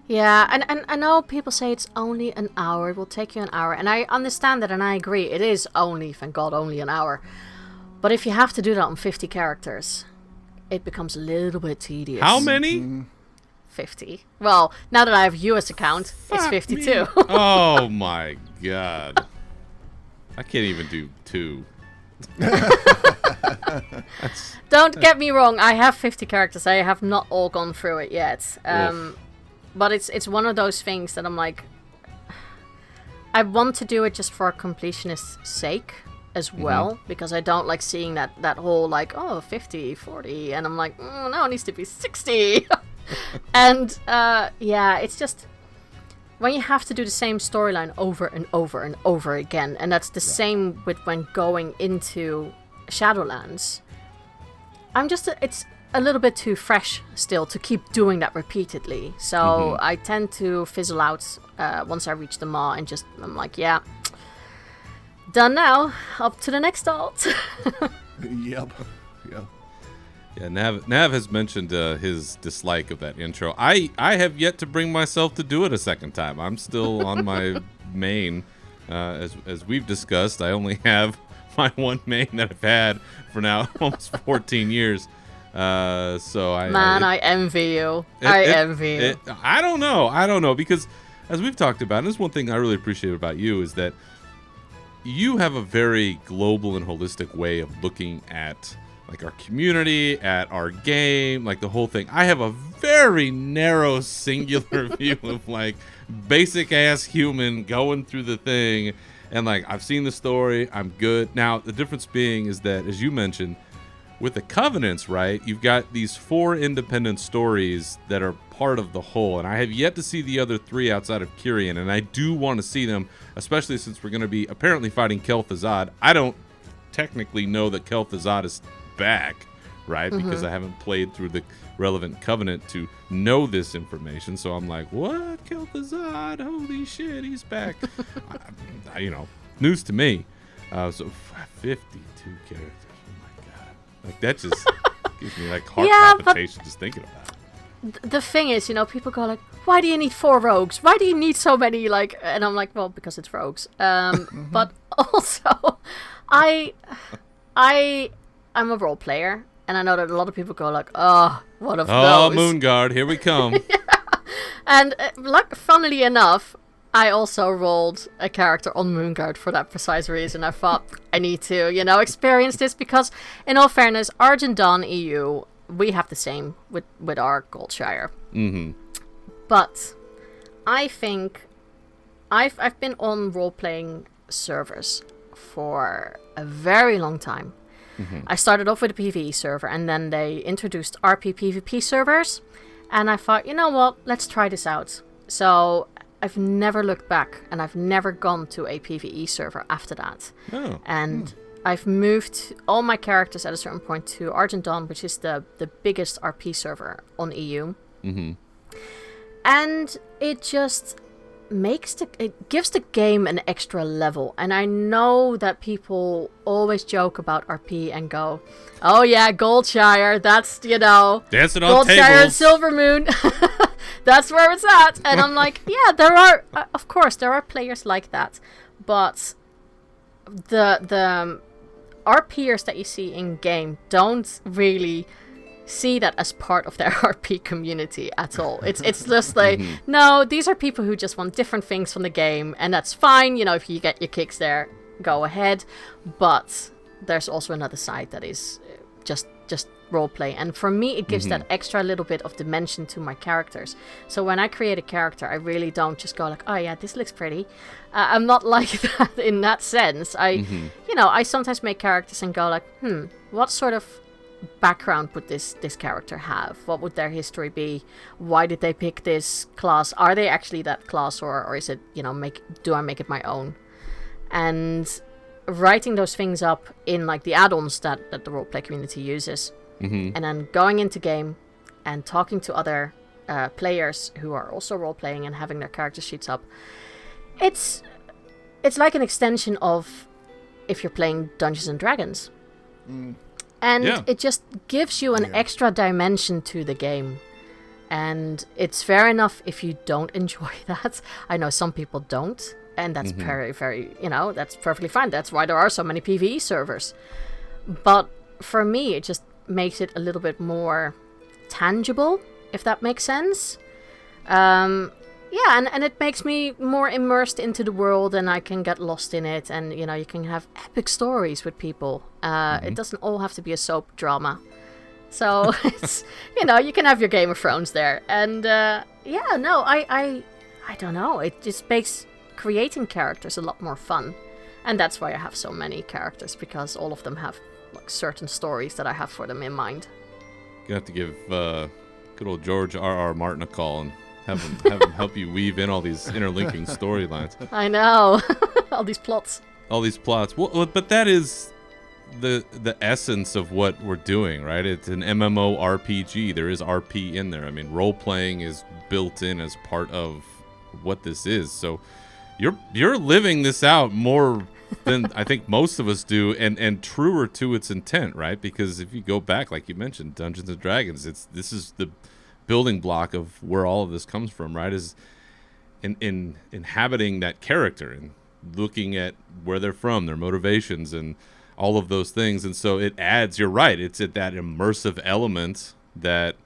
Yeah, and I know people say it's only an hour. It will take you an hour, and I understand that, and I agree. It is only, thank God, only an hour. But if you have to do that on 50 characters, it becomes a little bit tedious. How many? 50. Well, now that I have US account, it's 52. Oh my god. I can't even do 2. Don't get me wrong, I have 50 characters. I have not all gone through it yet. But it's one of those things that I'm like, I want to do it just for completionist's sake as well, because I don't like seeing that whole like, 50, 40, and I'm like, no, it needs to be 60. And it's just when you have to do the same storyline over and over and over again, and that's the same with when going into Shadowlands. It's a little bit too fresh still to keep doing that repeatedly. So I tend to fizzle out once I reach the Maw, and I'm like, yeah, done now. Up to the next alt. Yep. Yeah, Nav has mentioned his dislike of that intro. I have yet to bring myself to do it a second time. I'm still on my main. As we've discussed, I only have my one main that I've had for now almost 14 years. I envy you. I envy you. I don't know, because as we've talked about, and this is one thing I really appreciate about you, is that you have a very global and holistic way of looking at like our community, at our game, like the whole thing. I have a very narrow, singular view of like basic ass human going through the thing, and like I've seen the story, I'm good. Now the difference being is that, as you mentioned, with the Covenants, right, you've got these 4 independent stories that are part of the whole, and I have yet to see the other 3 outside of Kyrian, and I do want to see them, especially since we're going to be apparently fighting Kel'Thuzad. I don't technically know that Kel'Thuzad is back, right? Because I haven't played through the relevant Covenant to know this information. So I'm like, what? Kel'Thuzad? Holy shit, he's back. News to me. So 52 characters. Oh my god. Like that just gives me like heart palpitation just thinking about it. The thing is, people go like, why do you need 4 rogues? Why do you need so many, like, and I'm like, well, because it's rogues. But also, I'm a role player, and I know that a lot of people go like, oh, what of those? Oh, Moonguard, here we come. And funnily enough, I also rolled a character on Moonguard for that precise reason. I thought I need to, experience this, because in all fairness, Argent Dawn EU, we have the same with our Goldshire. But I think I've been on role-playing servers for a very long time. I started off with a PvE server, and then they introduced RP PvP servers, and I thought, you know what, let's try this out. So I've never looked back, and I've never gone to a PvE server after that. And I've moved all my characters at a certain point to Argent Dawn, which is the biggest RP server on EU. And it just it gives the game an extra level. And I know that people always joke about RP and go, oh yeah, Goldshire, that's, dancing on Goldshire and Silvermoon, that's where it's at. And I'm like, yeah, there are, of course, there are players like that, but the RPers that you see in game don't really see that as part of their RP community at all. It's just like, no, these are people who just want different things from the game, and that's fine. If you get your kicks there, go ahead. But there's also another side that is just roleplay, and for me it gives that extra little bit of dimension to my characters. So when I create a character, I really don't just go like, oh yeah, this looks pretty. I'm not like that in that sense. I sometimes make characters and go like, what sort of background would this character have? What would their history be? Why did they pick this class? Are they actually that class, or is it, do I make it my own? And writing those things up in like the add-ons that the roleplay community uses, and then going into game and talking to other players who are also role-playing and having their character sheets up. It's like an extension of if you're playing Dungeons and Dragons. And it just gives you an extra dimension to the game. And it's fair enough if you don't enjoy that. I know some people don't. And that's very, very, that's perfectly fine. That's why there are so many PvE servers. But for me, it just makes it a little bit more tangible, if that makes sense. And it makes me more immersed into the world, and I can get lost in it. And, you can have epic stories with people. It doesn't all have to be a soap drama. So, it's, you can have your Game of Thrones there. And, I don't know. It just makes creating characters a lot more fun. And that's why I have so many characters, because all of them have like certain stories that I have for them in mind. You have to give good old George R.R. Martin a call and have him help you weave in all these interlinking storylines. I know. All these plots. Well, but that is the essence of what we're doing, right? It's an MMORPG. There is RP in there. I mean, role-playing is built in as part of what this is. So you're living this out more than I think most of us do, and truer to its intent, right? Because if you go back, like you mentioned, Dungeons and Dragons, this is the building block of where all of this comes from, right? Is in inhabiting that character and looking at where they're from, their motivations, and all of those things. And so it adds, you're right, it's at that immersive element that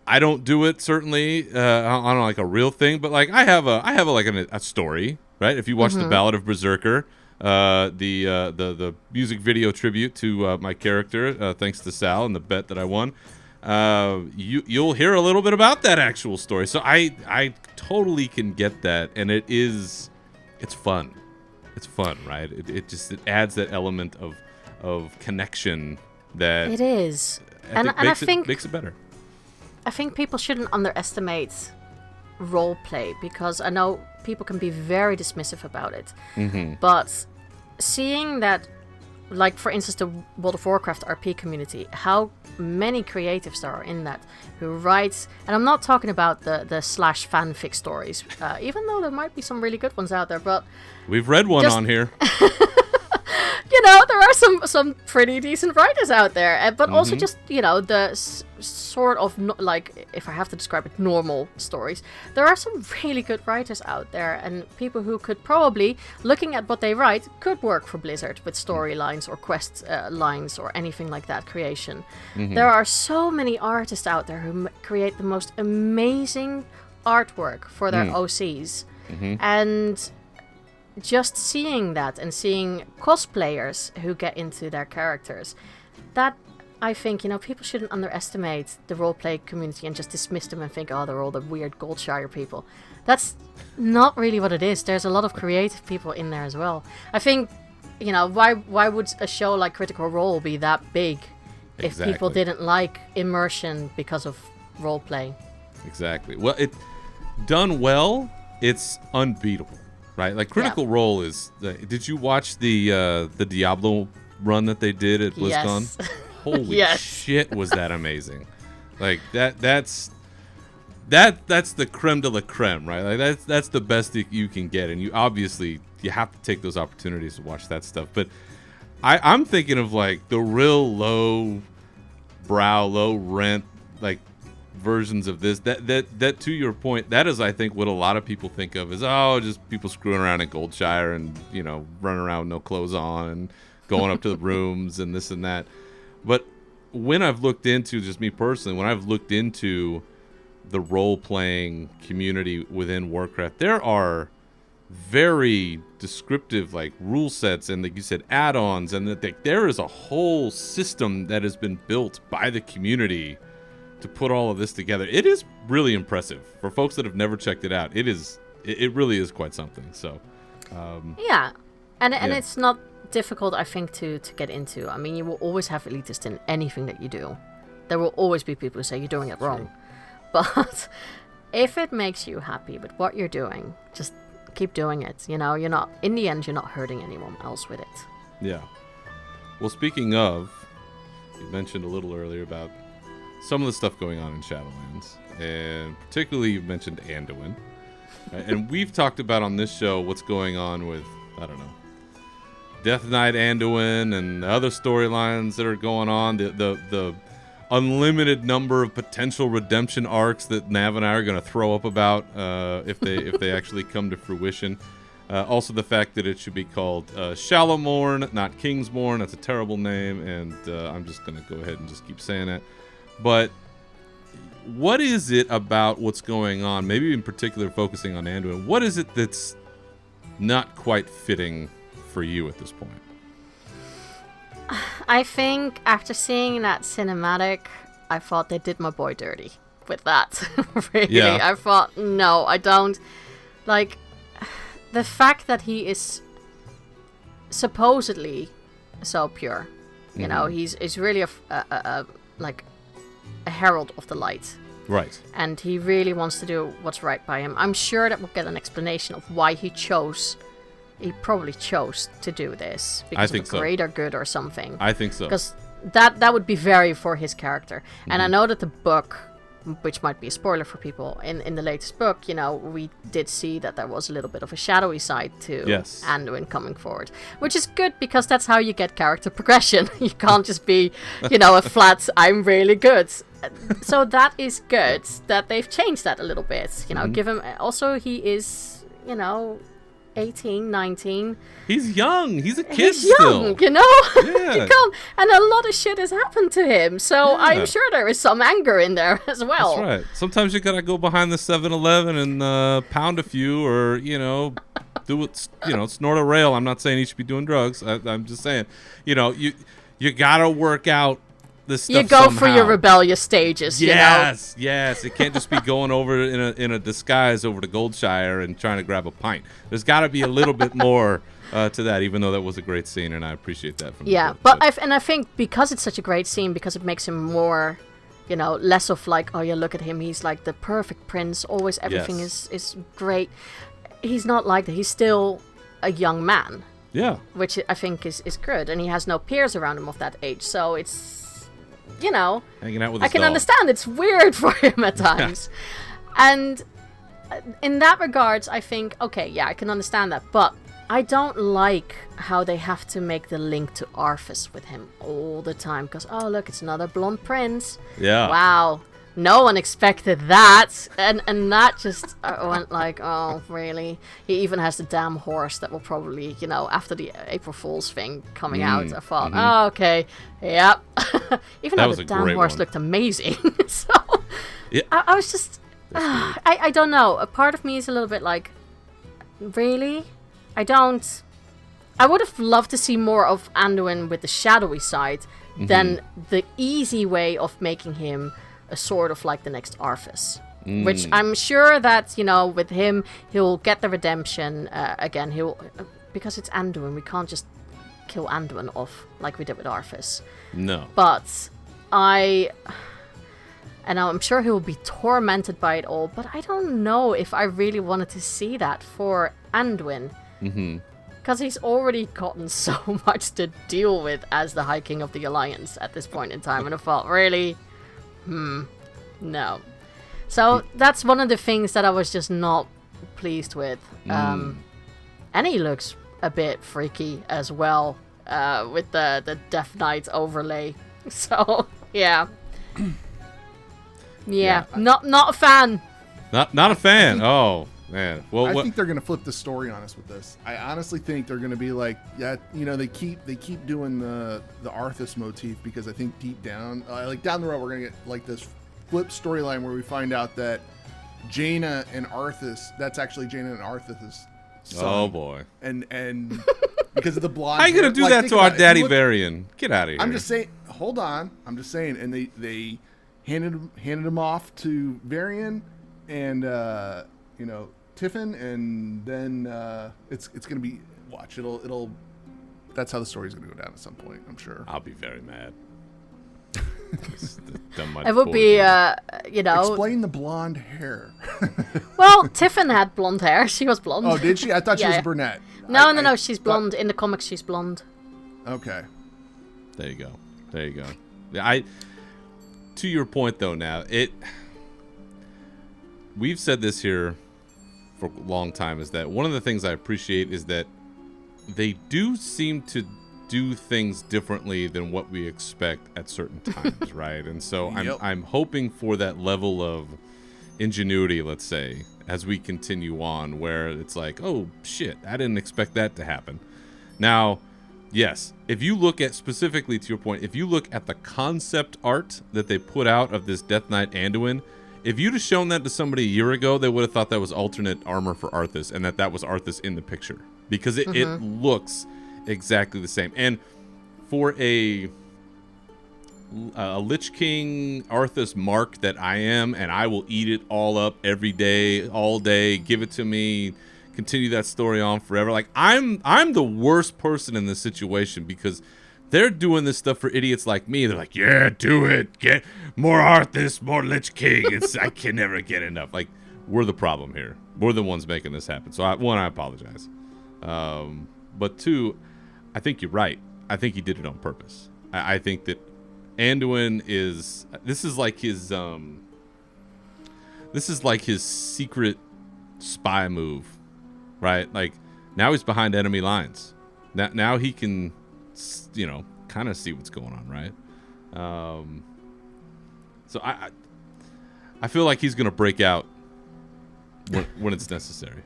I don't do it certainly on like a real thing, but like I have a story, right? If you watch the Ballad of Berserker, the music video tribute to my character, thanks to Sal and the bet that I won, you'll hear a little bit about that actual story. So I totally can get that, and it's fun. It's fun, right? It adds that element of connection that it is, I think makes it better. I think people shouldn't underestimate role play, because I know people can be very dismissive about it. But seeing that, like for instance, the World of Warcraft RP community, how many creatives there are in that who write, and I'm not talking about the / fanfic stories, even though there might be some really good ones out there, but we've read one on here. There are some pretty decent writers out there, but also just, the sort of, like, if I have to describe it, normal stories. There are some really good writers out there, and people who could probably, looking at what they write, could work for Blizzard with storylines or quest lines or anything like that creation. There are so many artists out there who create the most amazing artwork for their OCs. And just seeing that and seeing cosplayers who get into their characters, that I think, people shouldn't underestimate the roleplay community and just dismiss them and think, oh, they're all the weird Goldshire people. That's not really what it is. There's a lot of creative people in there as well. I think, why would a show like Critical Role be that big if people didn't like immersion because of roleplay? Exactly. Well, done well, it's unbeatable. Right, like Critical Role is. Did you watch the Diablo run that they did at BlizzCon? Yes. Holy shit, was that amazing! Like that's the creme de la creme, right? Like that's the best that you can get, and you have to take those opportunities to watch that stuff. But I'm thinking of like the real low rent like versions of this that to your point, that is I think what a lot of people think of as just people screwing around in Goldshire and running around with no clothes on and going up to the rooms and this and that. But when I've looked into, just me personally, when I've looked into the role-playing community within Warcraft, there are very descriptive like rule sets and, like you said, add-ons, and that there is a whole system that has been built by the community to put all of this together. It is really impressive for folks that have never checked it out. It really is quite something. So yeah, and it's not difficult, I think, to get into. I mean, you will always have elitists in anything that you do. There will always be people who say you're doing it wrong. But if it makes you happy with what you're doing, just keep doing it. You know, you're not hurting anyone else with it. Yeah. Well, speaking of, you mentioned a little earlier about some of the stuff going on in Shadowlands, and particularly you mentioned Anduin. And we've talked about on this show what's going on with, I don't know, Death Knight Anduin and other storylines that are going on. The unlimited number of potential redemption arcs that Nav and I are going to throw up about if they actually come to fruition. Also, the fact that it should be called Shallowmourne, not Kingsmourne. That's a terrible name, and I'm just going to go ahead and just keep saying that. But what is it about what's going on, maybe in particular focusing on Anduin, what is it that's not quite fitting for you at this point? I think after seeing that cinematic, I thought they did my boy dirty with that. Really. Yeah. I thought, no, I don't. Like, the fact that he is supposedly so pure. You know, he's really a herald of the light. Right. And he really wants to do what's right by him. I'm sure that we'll get an explanation of why he probably chose to do this because of a greater good or something. I think so. Because that would be very for his character. And I know that the book, which might be a spoiler for people, in the latest book, you know, we did see that there was a little bit of a shadowy side to Anduin coming forward, which is good because that's how you get character progression. You can't just be, you know, a flat, I'm really good. So that is good that they've changed that a little bit. You know, give him, also he is, you know, 18, 19. He's young. He's a kid He's young, still. you know? Yeah. You can't, and a lot of shit has happened to him. So I'm sure there is some anger in there as well. That's right. Sometimes you gotta go behind the 7-Eleven and pound a few, or, you know, do it, you know, snort a rail. I'm not saying he should be doing drugs. I'm just saying, you know, you gotta work out this stuff. You go somehow. for your rebellious stages, you know? Yes. It can't just be going over in a disguise over to Goldshire and trying to grab a pint. There's got to be a little bit more to that, even though that was a great scene, and I appreciate that from the book. But I think because it's such a great scene, because it makes him more, you know, less of like, oh yeah, look at him, he's like the perfect prince, always everything is great. He's not like that. He's still a young man. Yeah. Which I think is good, and he has no peers around him of that age, so it's, you know, hanging out with I his can dog. understand it's weird for him at times. And in that regards, I think, okay, yeah, I can understand that. But I don't like how they have to make the link to Arthas with him all the time. Because, oh, look, it's another blonde prince. Yeah. Wow. No one expected that. And that just went like, oh, really? He even has the damn horse that will probably, you know, after the April Fool's thing coming out, I thought, oh, okay, yep. Even That though was the a damn great horse one. looked amazing. So Yeah. I was just, I don't know. A part of me is a little bit like, really? I would have loved to see more of Anduin with the shadowy side than the easy way of making him a sort of like the next Arthas. Which I'm sure that, you know, with him, he'll get the redemption. Again, because it's Anduin, we can't just kill Anduin off like we did with Arthas. No. But I'm sure he will be tormented by it all, but I don't know if I really wanted to see that for Anduin. Because he's already gotten so much to deal with as the High King of the Alliance at this point in time, and I thought, really? No. So that's one of the things that I was just not pleased with. And he looks a bit freaky as well, with the Death Knight overlay. So, yeah. Not a fan. Not a fan. Oh, man. Well, I think they're gonna flip the story on us with this. I honestly think they're gonna be like, yeah, you know, they keep doing the Arthas motif because I think deep down, like down the road, we're gonna get like this flip storyline where we find out that Jaina and Arthas, that's actually Jaina and Arthas' son. Oh boy. And because of the blonde. How you gonna do that think to our about it. If daddy you look- Varian? Get out of here. I'm just saying. Hold on. I'm just saying. And they handed him off to Varian and Tiffin, and then it's gonna be watch. It'll. That's how the story's gonna go down at some point. I'm sure. I'll be very mad. It would be, Explain the blonde hair. well, Tiffin had blonde hair. She was blonde. Oh, did she? I thought she was Yeah. a brunette. No, she's blonde. In the comics, she's blonde. Okay. There you go. Yeah, to your point though, now we've said this here for a long time, is that one of the things I appreciate is that they do seem to do things differently than what we expect at certain times, right? And so Yep. I'm hoping for that level of ingenuity, let's say, as we continue on, where it's like, oh shit, I didn't expect that to happen. Now, yes, if you look at, specifically to your point, if you look at the concept art that they put out of this Death Knight Anduin, if you'd have shown that to somebody a year ago, they would have thought that was alternate armor for Arthas, and that was Arthas in the picture, because it looks exactly the same. And for a Lich King Arthas mark that I am, and I will eat it all up every day, all day, give it to me, continue that story on forever. Like, I'm the worst person in this situation, because they're doing this stuff for idiots like me. They're like, yeah, do it, get more Arthas, more Lich King. I can never get enough. Like, we're the problem here. We're the ones making this happen. So I apologize. But two, I think you're right. I think he did it on purpose. I think that Anduin this is like his secret spy move, right? Like, now he's behind enemy lines. Now he can, kind of see what's going on, right? So I feel like he's gonna break out when it's necessary.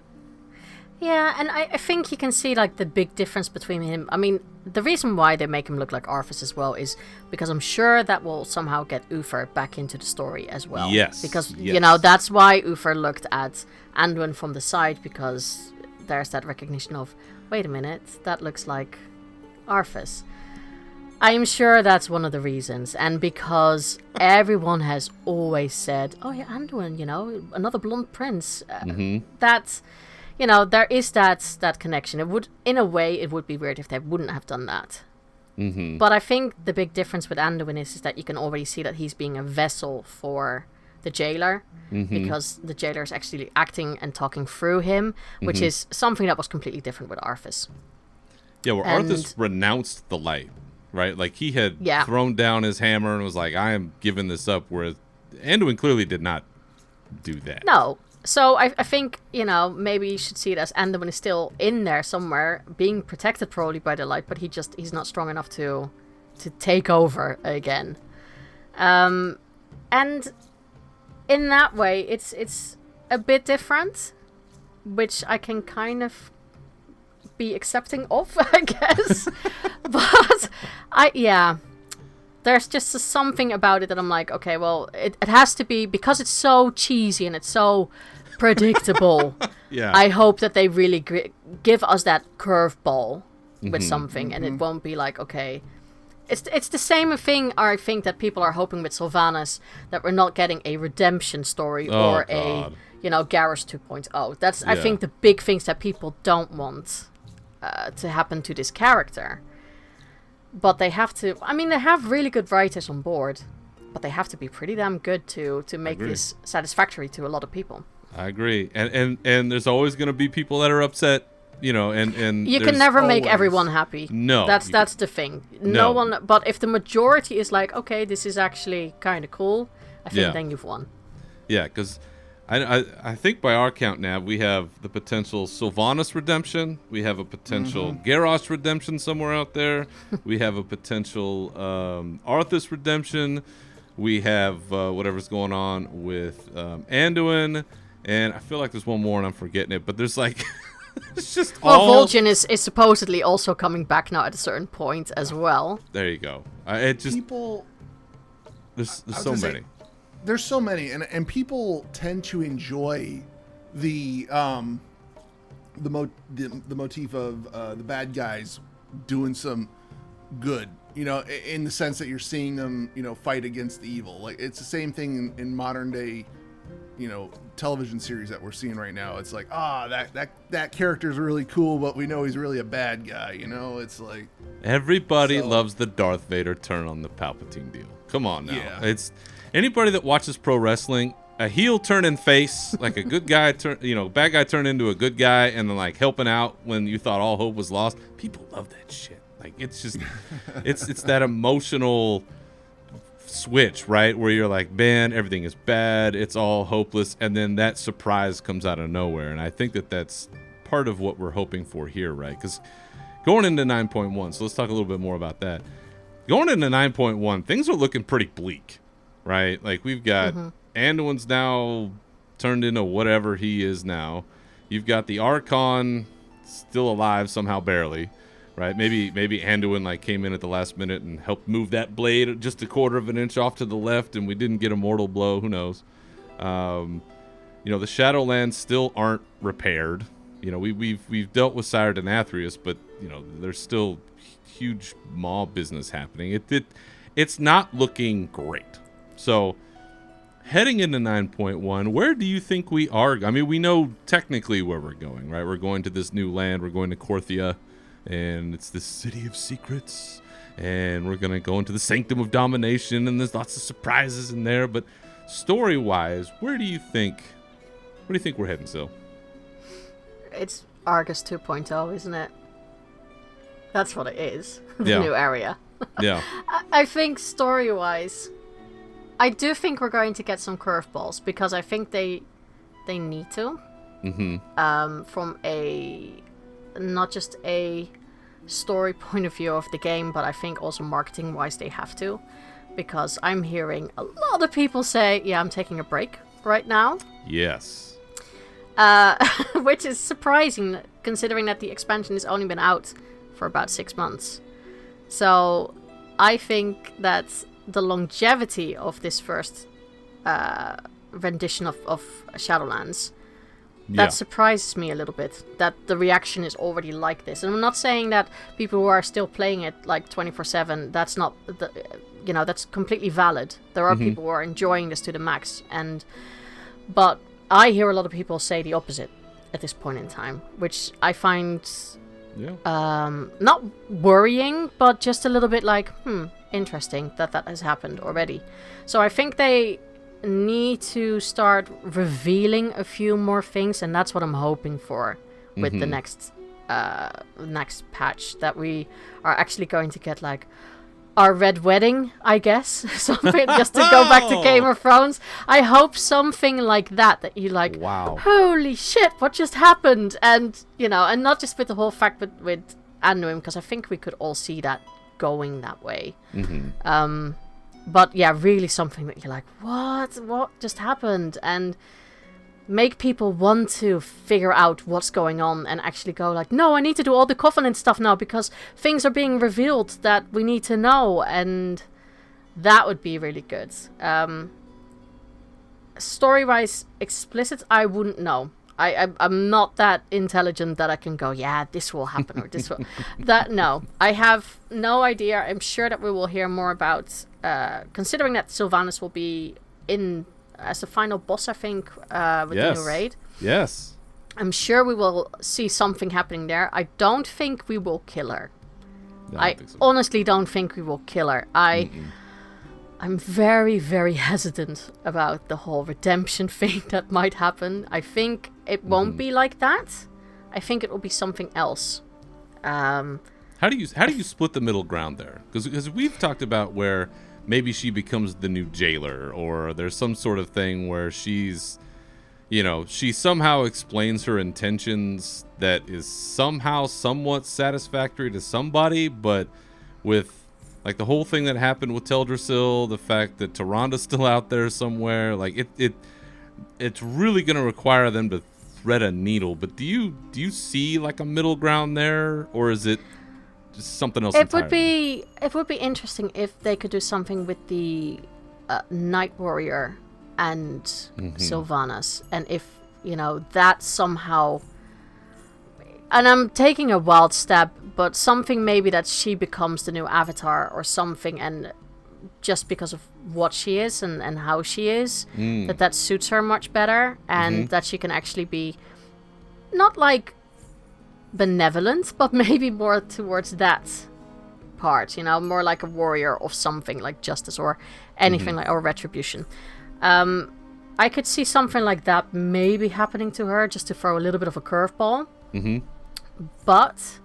Yeah, and I think you can see, like, the big difference between him. I mean, the reason why they make him look like Arthas as well is because I'm sure that will somehow get Uther back into the story as well. Yes. Because, yes. that's why Uther looked at Anduin from the side, because there's that recognition of, wait a minute, that looks like Arthas. I'm sure that's one of the reasons. And because everyone has always said, oh yeah, Anduin, another blonde prince. That's... there is that connection. It would, in a way, it would be weird if they wouldn't have done that. Mm-hmm. But I think the big difference with Anduin is that you can already see that he's being a vessel for the jailer, because the jailer is actually acting and talking through him, which is something that was completely different with Arthas. Yeah, where Arthas renounced the light, right? Like, he had thrown down his hammer and was like, I am giving this up, whereas Anduin clearly did not do that. No. So I think, maybe you should see it as Anduin is still in there somewhere, being protected probably by the light, but he's not strong enough to take over again. And in that way, it's a bit different, which I can kind of be accepting of, I guess. But there's just something about it that I'm like, okay, well, it has to be, because it's so cheesy and it's so predictable. Yeah. I hope that they really give us that curveball with something, and it won't be like, okay, it's the same thing. I think that people are hoping with Sylvanas, that we're not getting a redemption story or a Garrus 2.0. That's I think the big things that people don't want to happen to this character. But they have to. I mean, they have really good writers on board, but they have to be pretty damn good to make this satisfactory to a lot of people. I agree, and there's always going to be people that are upset, and you can never make everyone happy. No, that's the thing. No one. But if the majority is like, okay, this is actually kind of cool, I think then you've won. Yeah, because I think by our count now, we have the potential Sylvanas redemption. We have a potential Garrosh redemption somewhere out there. We have a potential Arthas redemption. We have whatever's going on with Anduin. And I feel like there's one more and I'm forgetting it. But there's like... it's just Vol'jin is supposedly also coming back now at a certain point as well. There you go. It just... People... There's so many. There's so many, and people tend to enjoy the the motif of the bad guys doing some good, in the sense that you're seeing them, fight against the evil. Like, it's the same thing in modern day, television series that we're seeing right now. It's like, that character's really cool, but we know he's really a bad guy. It's like everybody loves the Darth Vader turn on the Palpatine deal. Come on now. Yeah. It's anybody that watches pro wrestling, a heel turn in face, like a good guy turn, bad guy turn into a good guy, and then like helping out when you thought all hope was lost. People love that shit. Like, it's just, it's that emotional switch, right? Where you're like, man, everything is bad, it's all hopeless, and then that surprise comes out of nowhere. And I think that that's part of what we're hoping for here, right? Because going into 9.1, so let's talk a little bit more about that. Going into 9.1, things are looking pretty bleak, right? Like, we've got Anduin's now turned into whatever he is now. You've got the Archon still alive somehow, barely, right? Maybe Anduin like came in at the last minute and helped move that blade just a quarter of an inch off to the left, and we didn't get a mortal blow. Who knows? The Shadowlands still aren't repaired. We've dealt with Sire Denathrius, but there's still huge maw business happening. It's not looking great. So heading into 9.1, where do you think we are? I mean, we know technically where we're going, right? We're going to this new land. We're going to Korthia, and it's this city of secrets, and we're going to go into the Sanctum of Domination, and there's lots of surprises in there. But story-wise, where do you think we're heading, Sil? It's Argus 2.0, isn't it? That's what it is. The Yeah. new area. Yeah. I think story-wise, I do think we're going to get some curveballs, because I think they need to. From not just a story point of view of the game, but I think also marketing-wise they have to. Because I'm hearing a lot of people say, yeah, I'm taking a break right now. Yes. Which is surprising, considering that the expansion has only been out for about 6 months. So I think that the longevity of this first rendition of Shadowlands, that surprises me a little bit, that the reaction is already like this. And I'm not saying that people who are still playing it like 24/7, that's not that's completely valid. There are people who are enjoying this to the max, but I hear a lot of people say the opposite at this point in time, which I find not worrying, but just a little bit like, interesting that has happened already. So I think they need to start revealing a few more things, and that's what I'm hoping for with the next patch, that we are actually going to get like our Red Wedding, I guess. Something, just to go back to Game of Thrones. I hope something like that you like, wow, holy shit, what just happened? And, and not just with the whole fact with Anduin, because I think we could all see that going that way. But yeah, really something that you're like, what just happened? And make people want to figure out what's going on and actually go like, no, I need to do all the Covenant stuff now because things are being revealed that we need to know, and that would be really good. Story-wise, explicit, I wouldn't know. I'm not that intelligent that I can go, yeah, this will happen or this will... No. I have no idea. I'm sure that we will hear more about... considering that Sylvanas will be in... as the final boss, I think, with the new raid. Yes. I'm sure we will see something happening there. I don't think we will kill her. No, I don't think so. honestly don't think we will kill her. I'm very, very hesitant about the whole redemption thing that might happen. I think it won't be like that. I think it will be something else. How do you split the middle ground there? Because we've talked about where maybe she becomes the new jailer, or there's some sort of thing where she's, she somehow explains her intentions that is somehow somewhat satisfactory to somebody, but with like the whole thing that happened with Teldrassil, the fact that Tyranda's still out there somewhere, like it's really going to require them to thread a needle. But do you see like a middle ground there, or is it just something else entirely? It would be interesting if they could do something with the Night Warrior and Sylvanas, and if that somehow and I'm taking a wild step, but something maybe that she becomes the new Avatar or something, and just because of what she is and how she is, that suits her much better, and that she can actually be not like benevolent, but maybe more towards that part, more like a warrior of something like justice or anything like, or retribution. I could see something like that maybe happening to her, just to throw a little bit of a curveball. But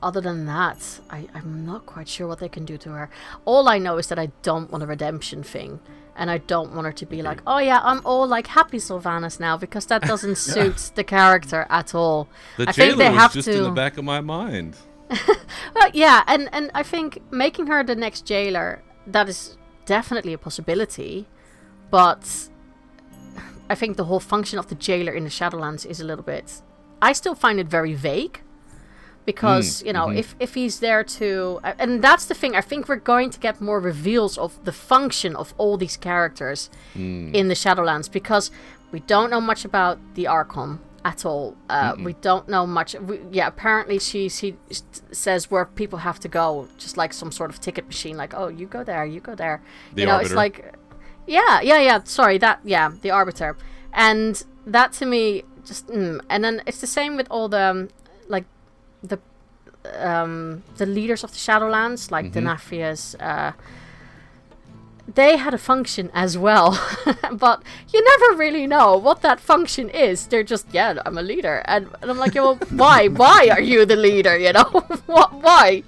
other than that, I'm not quite sure what they can do to her. All I know is that I don't want a redemption thing, and I don't want her to be like, oh yeah, I'm all like happy Sylvanas now, because that doesn't suit the character at all. The I jailer think they was have just to... in the back of my mind. Well, yeah, and I think making her the next jailer, that is definitely a possibility, but I think the whole function of the jailer in the Shadowlands is a little bit... I still find it very vague, because, if he's there to... And that's the thing, I think we're going to get more reveals of the function of all these characters in the Shadowlands, because we don't know much about the Archon at all. We don't know much. Apparently she says where people have to go, just like some sort of ticket machine, like, oh, you go there, you go there. The Arbiter. It's like... Yeah, sorry, the Arbiter. And that to me, just... And then it's the same with all the, like, the leaders of the Shadowlands, like Denathrius, they had a function as well, but you never really know what that function is. They're just, I'm a leader, and I'm like, well, why? Why are you the leader? Why?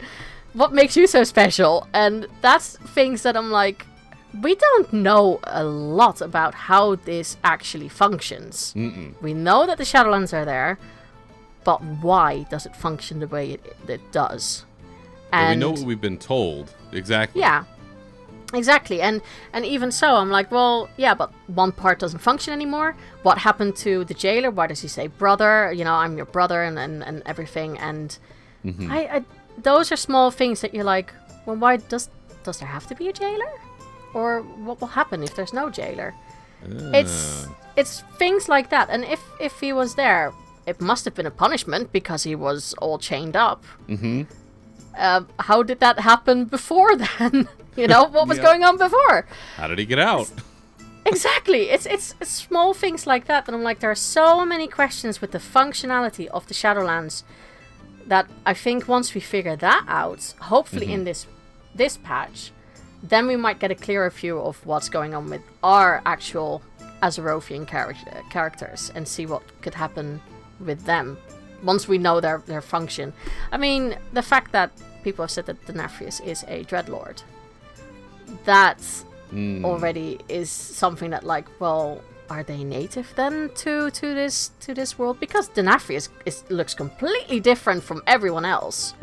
What makes you so special? And that's things that I'm like, we don't know a lot about how this actually functions. We know that the Shadowlands are there, but why does it function the way it does? And we know what we've been told. Exactly. Yeah. Exactly. And even so, I'm like, well, yeah, but one part doesn't function anymore. What happened to the jailer? Why does he say brother? I'm your brother and everything. And I those are small things that you're like, well, why does there have to be a jailer? Or what will happen if there's no jailer? It's things like that. And if he was there, it must have been a punishment because he was all chained up. How did that happen before then? What was going on before? How did he get out? Exactly. It's small things like that. And I'm like, there are so many questions with the functionality of the Shadowlands that I think once we figure that out, hopefully in this patch, then we might get a clearer view of what's going on with our actual Azerothian characters and see what could happen with them once we know their function. I mean, the fact that people have said that Denathrius is a Dreadlord, that already is something that, like, well, are they native then to this world? Because Denathrius looks completely different from everyone else.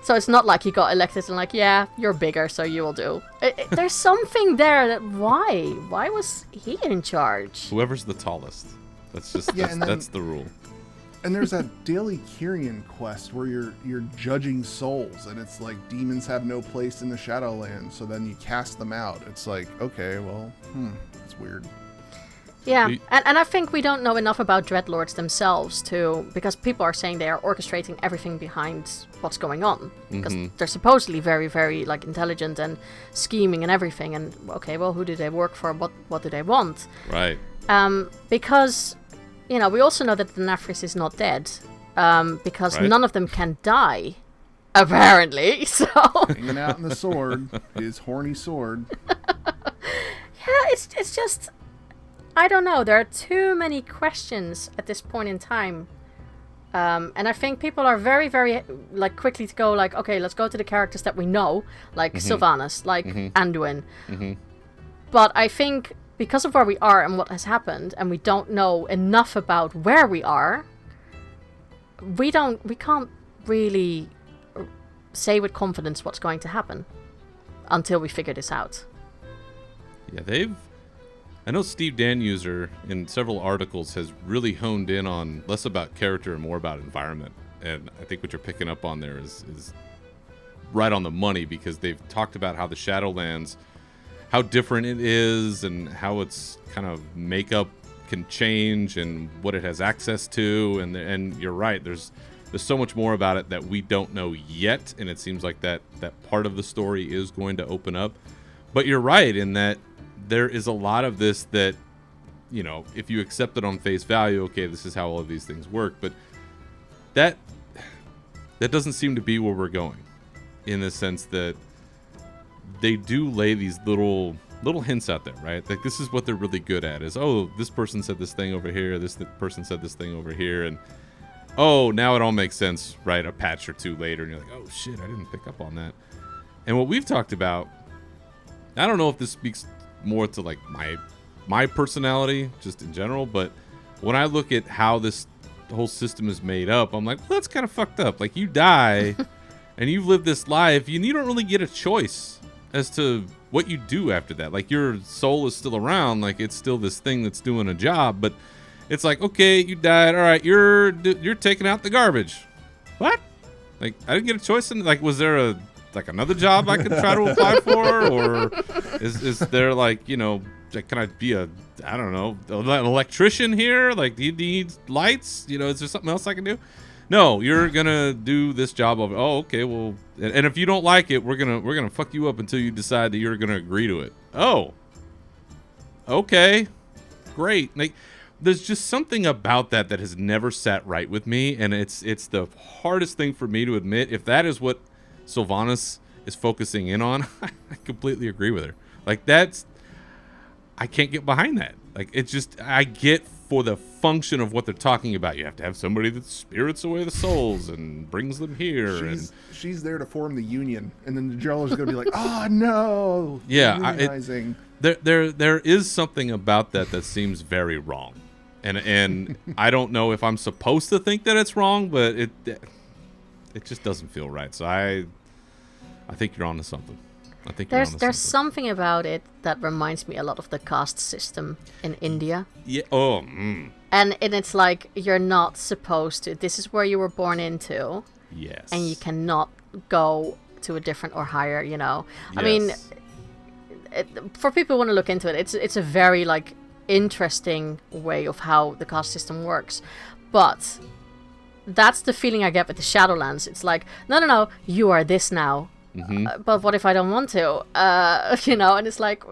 So it's not like he got elected and like, yeah, you're bigger, so you will do. There's something there that why was he in charge? Whoever's the tallest. That's just that's the rule. And there's that daily Kyrian quest where you're judging souls, and it's like demons have no place in the Shadowlands, so then you cast them out. It's like, okay, well, it's weird. Yeah, and I think we don't know enough about Dreadlords themselves because people are saying they are orchestrating everything behind what's going on, because they're supposedly very, very like intelligent and scheming and everything. And okay, well, who do they work for? What do they want? Right. Because we also know that Denathrius is not dead, because none of them can die, apparently. So hanging out in the sword, his horny sword. Yeah, it's just. I don't know. There are too many questions at this point in time. And I think people are very, very like quickly to go like, okay, let's go to the characters that we know, like Sylvanas, like Anduin. But I think because of where we are and what has happened, and we don't know enough about where we are, we can't really say with confidence what's going to happen until we figure this out. Yeah, I know Steve Danuser in several articles has really honed in on less about character and more about environment. And I think what you're picking up on there is right on the money, because they've talked about how the Shadowlands, how different it is and how its kind of makeup can change and what it has access to, and you're right. There's so much more about it that we don't know yet, and it seems like that part of the story is going to open up. But you're right in that there is a lot of this that, you know, if you accept it on face value, okay, this is how all of these things work, but that doesn't seem to be where we're going, in the sense that they do lay these little hints out there, right? Like, this is what they're really good at, is, oh, this person said this thing over here, this person said this thing over here, and oh, now it all makes sense, right? A patch or two later, and you're like, oh shit, I didn't pick up on that. And what we've talked about, I don't know if this speaks more to like my personality, just in general, but when I look at how this whole system is made up, I'm like, well, that's kind of fucked up. Like, you die and you've lived this life, you don't really get a choice as to what you do after that. Like, your soul is still around, like it's still this thing that's doing a job, but it's like, okay, you died, all right, you're taking out the garbage. What? Like, I didn't get a choice in, like, was there another job I could try to apply for, or is there, like, you know, can I be an electrician here? Like, do you need lights? You know, is there something else I can do? No, you're gonna do this job of, oh, okay, well, and if you don't like it, we're gonna fuck you up until you decide that you're gonna agree to it. Oh, okay, great. Like, there's just something about that has never sat right with me, and it's the hardest thing for me to admit. If that is what Sylvanas is focusing in on, I completely agree with her. Like, I can't get behind that. Like, it's just, I get for the function of what they're talking about. You have to have somebody that spirits away the souls and brings them here. She's there to form the union, and then the Jailer's going to be like, oh no, yeah, unionizing. There is something about that seems very wrong, and I don't know if I'm supposed to think that it's wrong, but it just doesn't feel right. So I think you're onto something. I think there's something about it that reminds me a lot of the caste system in India. Yeah. Oh. And it's like, you're not supposed to. This is where you were born into. Yes. And you cannot go to a different or higher. You know. Yes. I mean, for people who want to look into it, it's a very like interesting way of how the caste system works, but that's the feeling I get with the Shadowlands. It's like, no, you are this now. Mm-hmm. But what if I don't want to? You know, and it's like,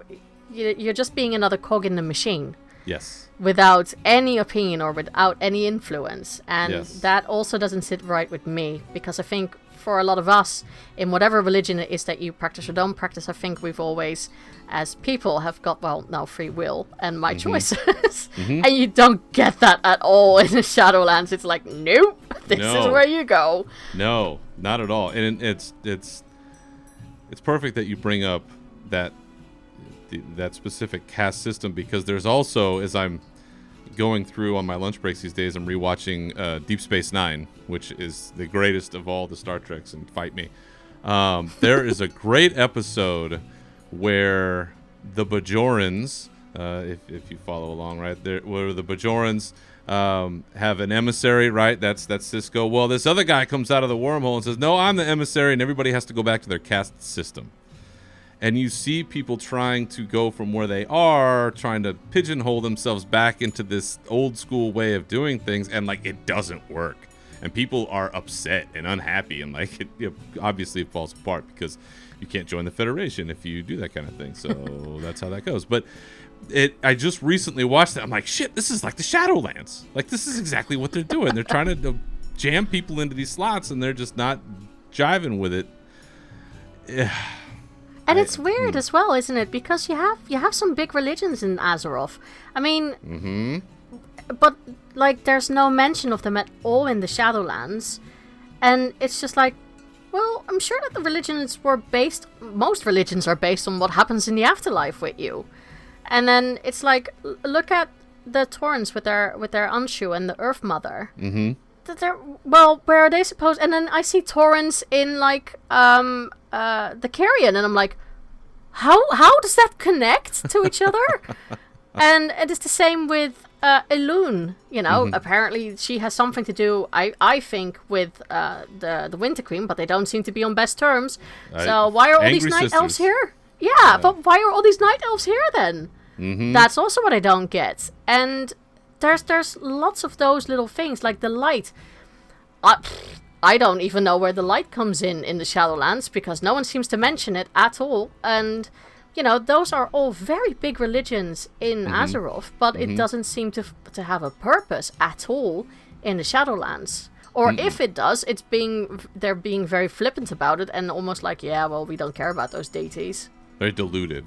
you're just being another cog in the machine. Yes. Without any opinion or without any influence. And yes. That also doesn't sit right with me, because I think for a lot of us, in whatever religion it is that you practice or don't practice, I think we've always, as people, have got, free will and my choices. Mm-hmm. And you don't get that at all in the Shadowlands. It's like, nope, this is where you go. No, not at all. And it's perfect that you bring up that specific caste system, because there's also, as I'm going through on my lunch breaks these days, I'm rewatching Deep Space Nine, which is the greatest of all the Star Treks, and fight me. There is a great episode where the Bajorans, if you follow along, right, where the Bajorans have an emissary, right? That's Cisco. Well, this other guy comes out of the wormhole and says, no, I'm the emissary, and everybody has to go back to their caste system. And you see people trying to go from where they are, trying to pigeonhole themselves back into this old school way of doing things, and like, it doesn't work. And people are upset and unhappy, and like, obviously it falls apart because you can't join the Federation if you do that kind of thing. So that's how that goes. But I just recently watched it. I'm like, shit, this is like the Shadowlands. Like, this is exactly what they're doing. They're trying to jam people into these slots, and they're just not jiving with it. And it's weird as well, isn't it? Because you have some big religions in Azeroth. I mean, but like, there's no mention of them at all in the Shadowlands, and it's just like, well, I'm sure that most religions are based on what happens in the afterlife with you. And then it's like, look at the Taurens with their Anshu and the Earth Mother. Mm-hmm. Well, where are they supposed? And then I see Taurens in like the Carrion, and I'm like, how does that connect to each other? And it is the same with Elune. You know, apparently she has something to do, I think, with the Winter Queen, but they don't seem to be on best terms. So why are all these night elves here? Yeah, but why are all these night elves here then? Mm-hmm. That's also what I don't get. And there's lots of those little things, like the light. I don't even know where the light comes in the Shadowlands, because no one seems to mention it at all. And, you know, those are all very big religions in Azeroth, but it doesn't seem to have a purpose at all in the Shadowlands. Or if it does, they're being very flippant about it and almost like, yeah, well, we don't care about those deities. Very diluted.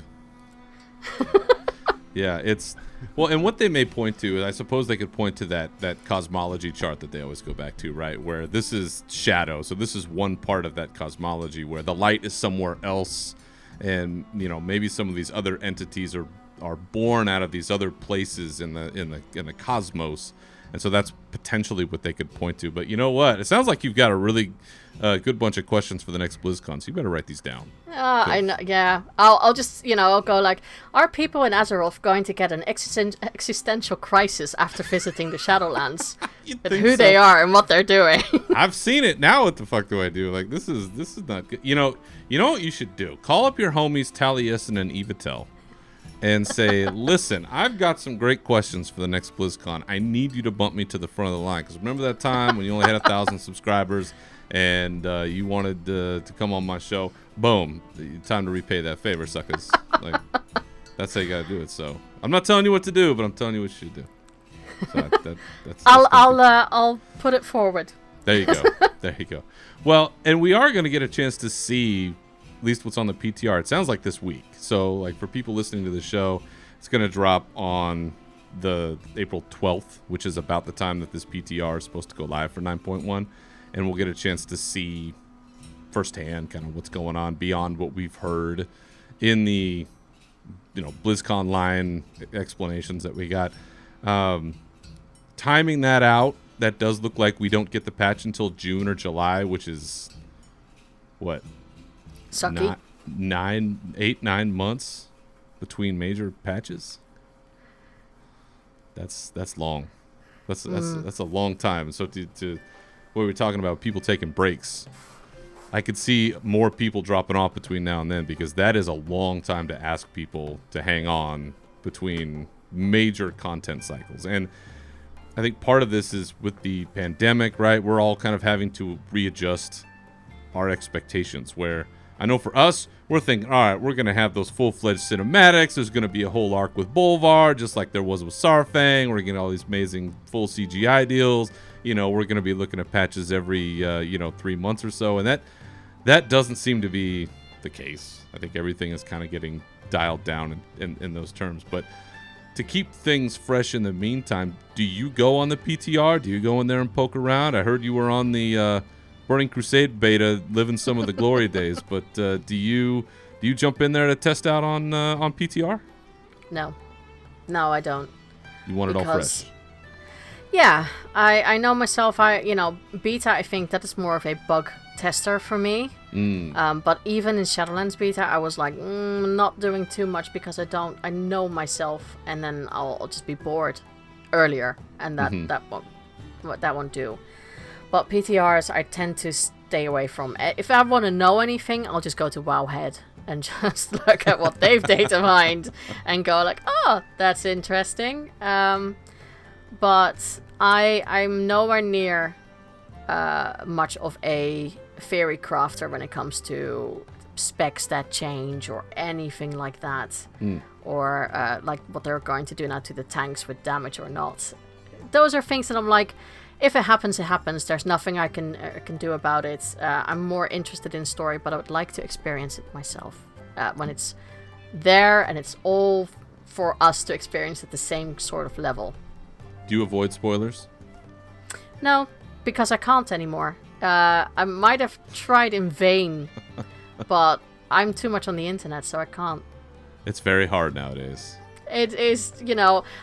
Yeah, it's... Well, and what they may point to, I suppose they could point to that cosmology chart that they always go back to, right? Where this is shadow, so this is one part of that cosmology where the light is somewhere else, and, you know, maybe some of these other entities are born out of these other places in the cosmos. And so that's potentially what they could point to. But you know what? It sounds like you've got a really good bunch of questions for the next BlizzCon, so you better write these down. I know, yeah. I'll just, you know, I'll go like, are people in Azeroth going to get an existential crisis after visiting the Shadowlands? With who they are and what they're doing. I've seen it. Now what the fuck do I do? Like, this is not good. You know what you should do? Call up your homies Taliesin and Evatel and say, listen, I've got some great questions for the next BlizzCon. I need you to bump me to the front of the line. Because remember that time when you only had 1,000 subscribers and you wanted to come on my show? Boom. Time to repay that favor, suckers. Like, that's how you got to do it. So I'm not telling you what to do, but I'm telling you what you should do. So that's I'll put it forward. There you go. There you go. Well, and we are going to get a chance to see at least what's on the PTR. It sounds like this week. So, like, for people listening to the show, it's going to drop on the April 12th, which is about the time that this PTR is supposed to go live for 9.1. And we'll get a chance to see firsthand kind of what's going on beyond what we've heard in the, you know, BlizzCon line explanations that we got. Timing that out, that does look like we don't get the patch until June or July, which is what? Sucky. 9 months between major patches. That's long. That's a long time. So to what we were talking about, people taking breaks, I could see more people dropping off between now and then, because that is a long time to ask people to hang on between major content cycles. And I think part of this is with the pandemic, right? We're all kind of having to readjust our expectations, where I know for us, we're thinking, all right, we're going to have those full-fledged cinematics. There's going to be a whole arc with Bolvar, just like there was with Sarfang. We're getting all these amazing full CGI deals. You know, we're going to be looking at patches every, 3 months or so. And that doesn't seem to be the case. I think everything is kind of getting dialed down in those terms. But to keep things fresh in the meantime, do you go on the PTR? Do you go in there and poke around? I heard you were on the Burning Crusade beta, living some of the glory days. But do you jump in there to test out on PTR? No, I don't. You want it all fresh. Yeah, I know myself. Beta, I think that is more of a bug tester for me. But even in Shadowlands beta, I was like, not doing too much, because I know myself, and then I'll just be bored earlier, and that won't do. But PTRs, I tend to stay away from. If I want to know anything, I'll just go to Wowhead and just look at what they've data mined and go like, oh, that's interesting. But I'm nowhere near much of a theory crafter when it comes to specs that change or anything like that. Or like what they're going to do now to the tanks with damage or not. Those are things that I'm like, if it happens, it happens. There's nothing I can do about it. I'm more interested in story, but I would like to experience it myself when it's there and it's all for us to experience at the same sort of level. Do you avoid spoilers? No, because I can't anymore. I might have tried in vain, but I'm too much on the internet, so I can't. It's very hard nowadays. It is,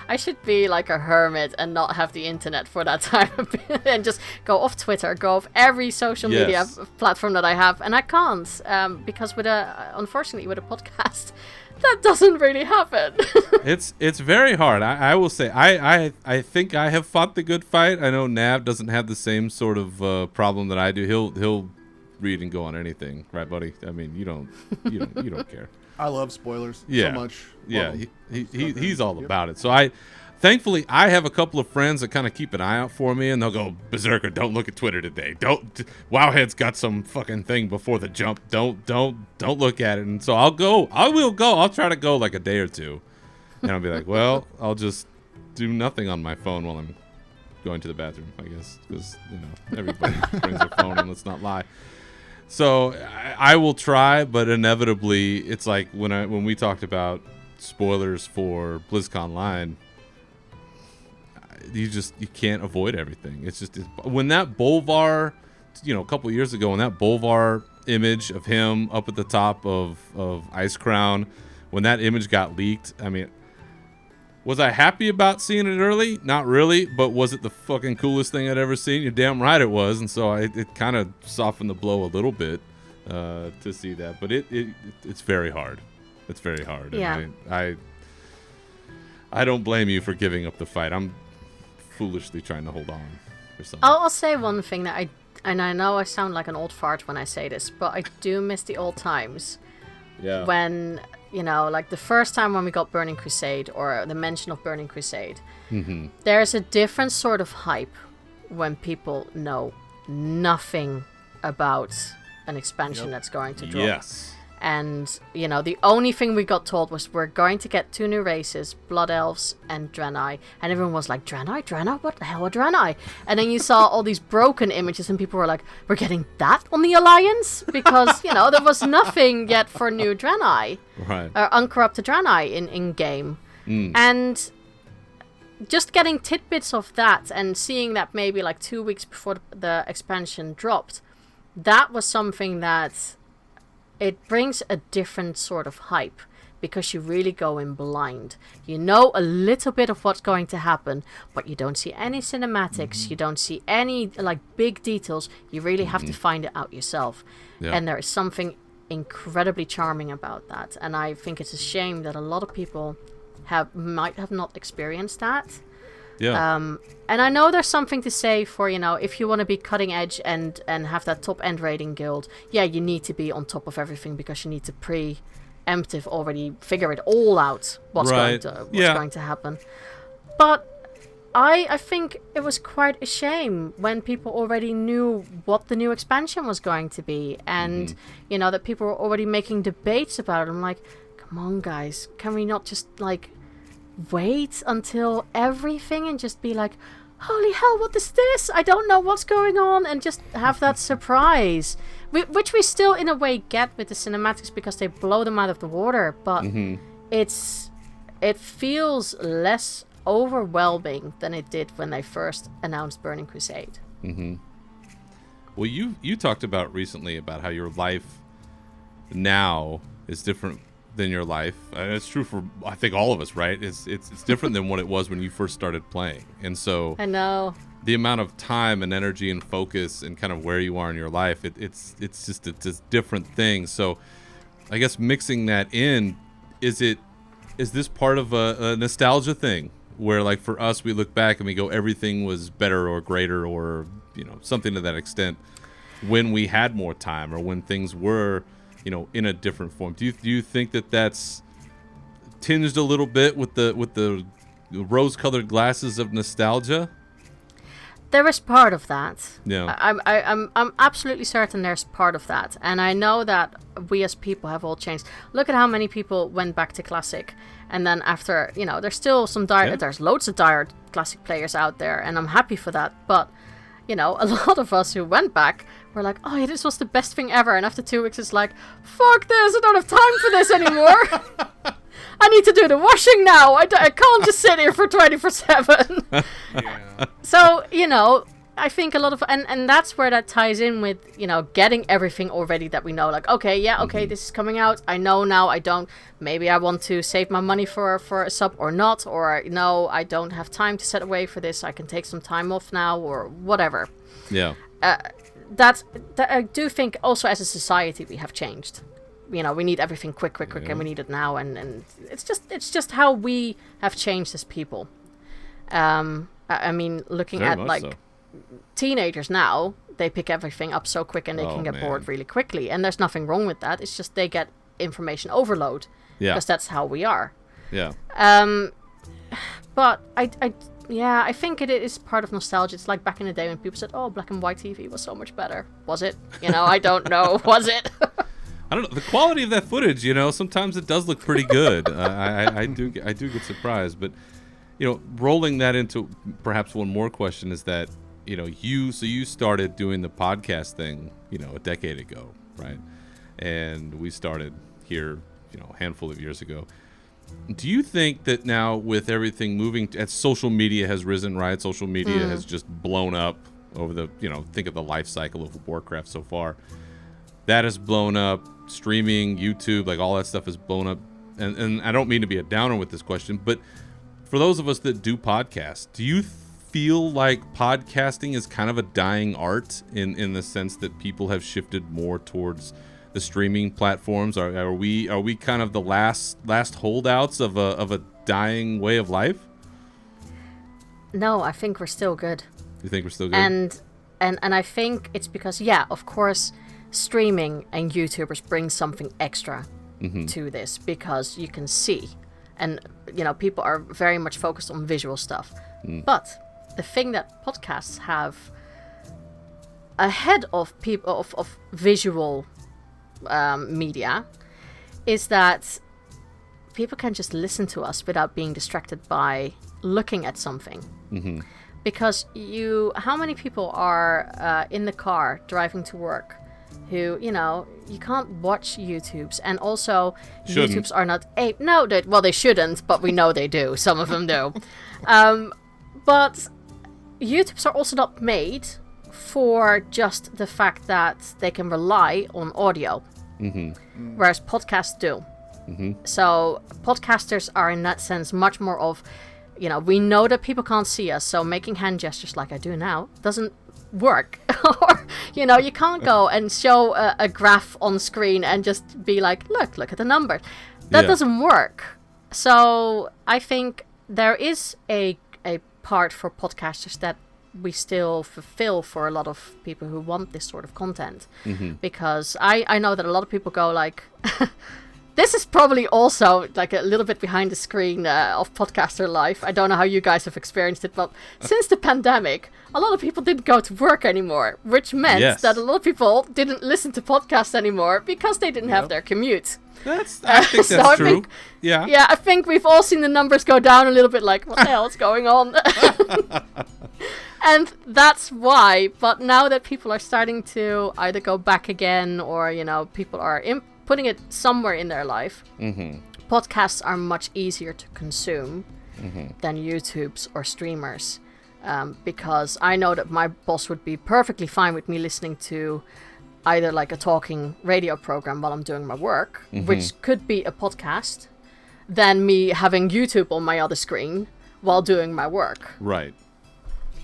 I should be like a hermit and not have the internet for that time and just go off Twitter, go off every social media platform that I have, and I can't because unfortunately with a podcast, that doesn't really happen. It's very hard. I will say I think I have fought the good fight. I know Nav doesn't have the same sort of problem that I do. He'll read and go on anything, right, buddy? I mean, you don't care. I love spoilers so much. Yeah, he's all about it. So thankfully, I have a couple of friends that kind of keep an eye out for me, and they'll go, Berserker, don't look at Twitter today. Wowhead's got some fucking thing before the jump. Don't look at it. And so I will go. I'll try to go like a day or two, and I'll be like, well, I'll just do nothing on my phone while I'm going to the bathroom, I guess, because everybody brings their phone, and let's not lie. So I will try, but inevitably, it's like when we talked about spoilers for BlizzConline, you can't avoid everything. It's just when that Bolvar, a couple of years ago, when that Bolvar image of him up at the top of Icecrown, when that image got leaked, I mean, was I happy about seeing it early? Not really, but was it the fucking coolest thing I'd ever seen? You're damn right it was, and so it kind of softened the blow a little bit to see that. But it's very hard. It's very hard. Yeah. And I don't blame you for giving up the fight. I'm foolishly trying to hold on for something. I'll say one thing that I know I sound like an old fart when I say this, but I do miss the old times. Yeah. When, like the first time when we got Burning Crusade, or the mention of Burning Crusade, there's a different sort of hype when people know nothing about an expansion that's going to drop. Yes. And, the only thing we got told was we're going to get 2 new races, Blood Elves and Draenei. And everyone was like, Draenei? Draenei? What the hell are Draenei? And then you saw all these broken images and people were like, we're getting that on the Alliance? Because, there was nothing yet for new Draenei. Right. Or uncorrupted Draenei in game. And just getting tidbits of that and seeing that maybe like 2 weeks before the expansion dropped, that was something that... it brings a different sort of hype because you really go in blind. You know a little bit of what's going to happen, but you don't see any cinematics. You don't see any like big details. You really have to find it out yourself. Yeah. And there is something incredibly charming about that. And I think it's a shame that a lot of people might have not experienced that. Yeah. And I know there's something to say for, if you want to be cutting edge and have that top end rating guild, yeah, you need to be on top of everything because you need to preemptive already figure it all out what's going to happen. But I think it was quite a shame when people already knew what the new expansion was going to be, and that people were already making debates about it. I'm like, come on, guys, can we not just like wait until everything and just be like, holy hell, what is this? I don't know what's going on, and just have that surprise, which we still in a way get with the cinematics because they blow them out of the water, but it feels less overwhelming than it did when they first announced Burning Crusade. Well, you talked about recently about how your life now is different than your life. It's true for, I think, all of us, right? It's different than what it was when you first started playing. And so I know the amount of time and energy and focus and kind of where you are in your life, it's just a different thing. So I guess mixing that in, is this part of a nostalgia thing where, like, for us, we look back and we go, everything was better or greater or something to that extent when we had more time or when things were in a different form? Do you think that that's tinged a little bit with the rose-colored glasses of nostalgia? There is part of that. Yeah. I'm absolutely certain there's part of that, and I know that we as people have all changed. Look at how many people went back to Classic, and then after, there's still some there's loads of diehard Classic players out there, and I'm happy for that. But a lot of us who went back were like, oh yeah, this was the best thing ever. And after 2 weeks, it's like, fuck this, I don't have time for this anymore. I need to do the washing now. I can't just sit here for 24/7. Yeah. So, I think a lot of, and that's where that ties in with, getting everything already that we know. Like, okay, this is coming out. I know now maybe I want to save my money for a sub or not. Or, no, I don't have time to set away for this. I can take some time off now or whatever. Yeah. That I do think also as a society we have changed. We need everything quick, and we need it now, and it's just how we have changed as people. I mean, looking Very at much like so. Teenagers now, they pick everything up so quick and they can get bored really quickly, and there's nothing wrong with that. It's just they get information overload. Yeah. Because that's how we are. Yeah. But I think it is part of nostalgia. It's like back in the day when people said, "Oh, black and white TV was so much better." Was it? I don't know. Was it? I don't know. The quality of that footage, sometimes it does look pretty good. I do get surprised, but rolling that into perhaps one more question is that you started doing the podcast thing a decade ago, right? And we started here a handful of years ago. Do you think that now with everything moving as social media has risen, right? Social media has just blown up over the think of the life cycle of Warcraft so far. That has blown up. Streaming, YouTube, like all that stuff has blown up. And I don't mean to be a downer with this question, but for those of us that do podcasts, do you feel like podcasting is kind of a dying art in the sense that people have shifted more towards the streaming platforms? Are we kind of the last holdouts of a dying way of life? No, I think we're still good. You think we're still good? And I think it's because of course, streaming and YouTubers bring something extra to this because you can see, and people are very much focused on visual stuff. But the thing that podcasts have ahead of people of visual media is that people can just listen to us without being distracted by looking at something. Because how many people are in the car driving to work who you can't watch YouTubes, and also shouldn't. YouTubes are not they shouldn't, but we know they do. Some of them do. But YouTubes are also not made for just the fact that they can rely on audio, whereas podcasts do. So podcasters are in that sense much more of, we know that people can't see us, so making hand gestures like I do now doesn't work. Or, you can't go and show a graph on screen and just be like, look at the numbers. That doesn't work. So I think there is a part for podcasters that we still fulfill for a lot of people who want this sort of content. Because I know that a lot of people go like, this is probably also like a little bit behind the screen of podcaster life. I don't know how you guys have experienced it, but since the pandemic, a lot of people didn't go to work anymore, which meant that a lot of people didn't listen to podcasts anymore because they didn't have their commute. I think that's true. Yeah, I think we've all seen the numbers go down a little bit, like, what the hell is going on? And that's why. But now that people are starting to either go back again or, people are putting it somewhere in their life, podcasts are much easier to consume than YouTubes or streamers. Because I know that my boss would be perfectly fine with me listening to either like a talking radio program while I'm doing my work, which could be a podcast, than me having YouTube on my other screen while doing my work. Right.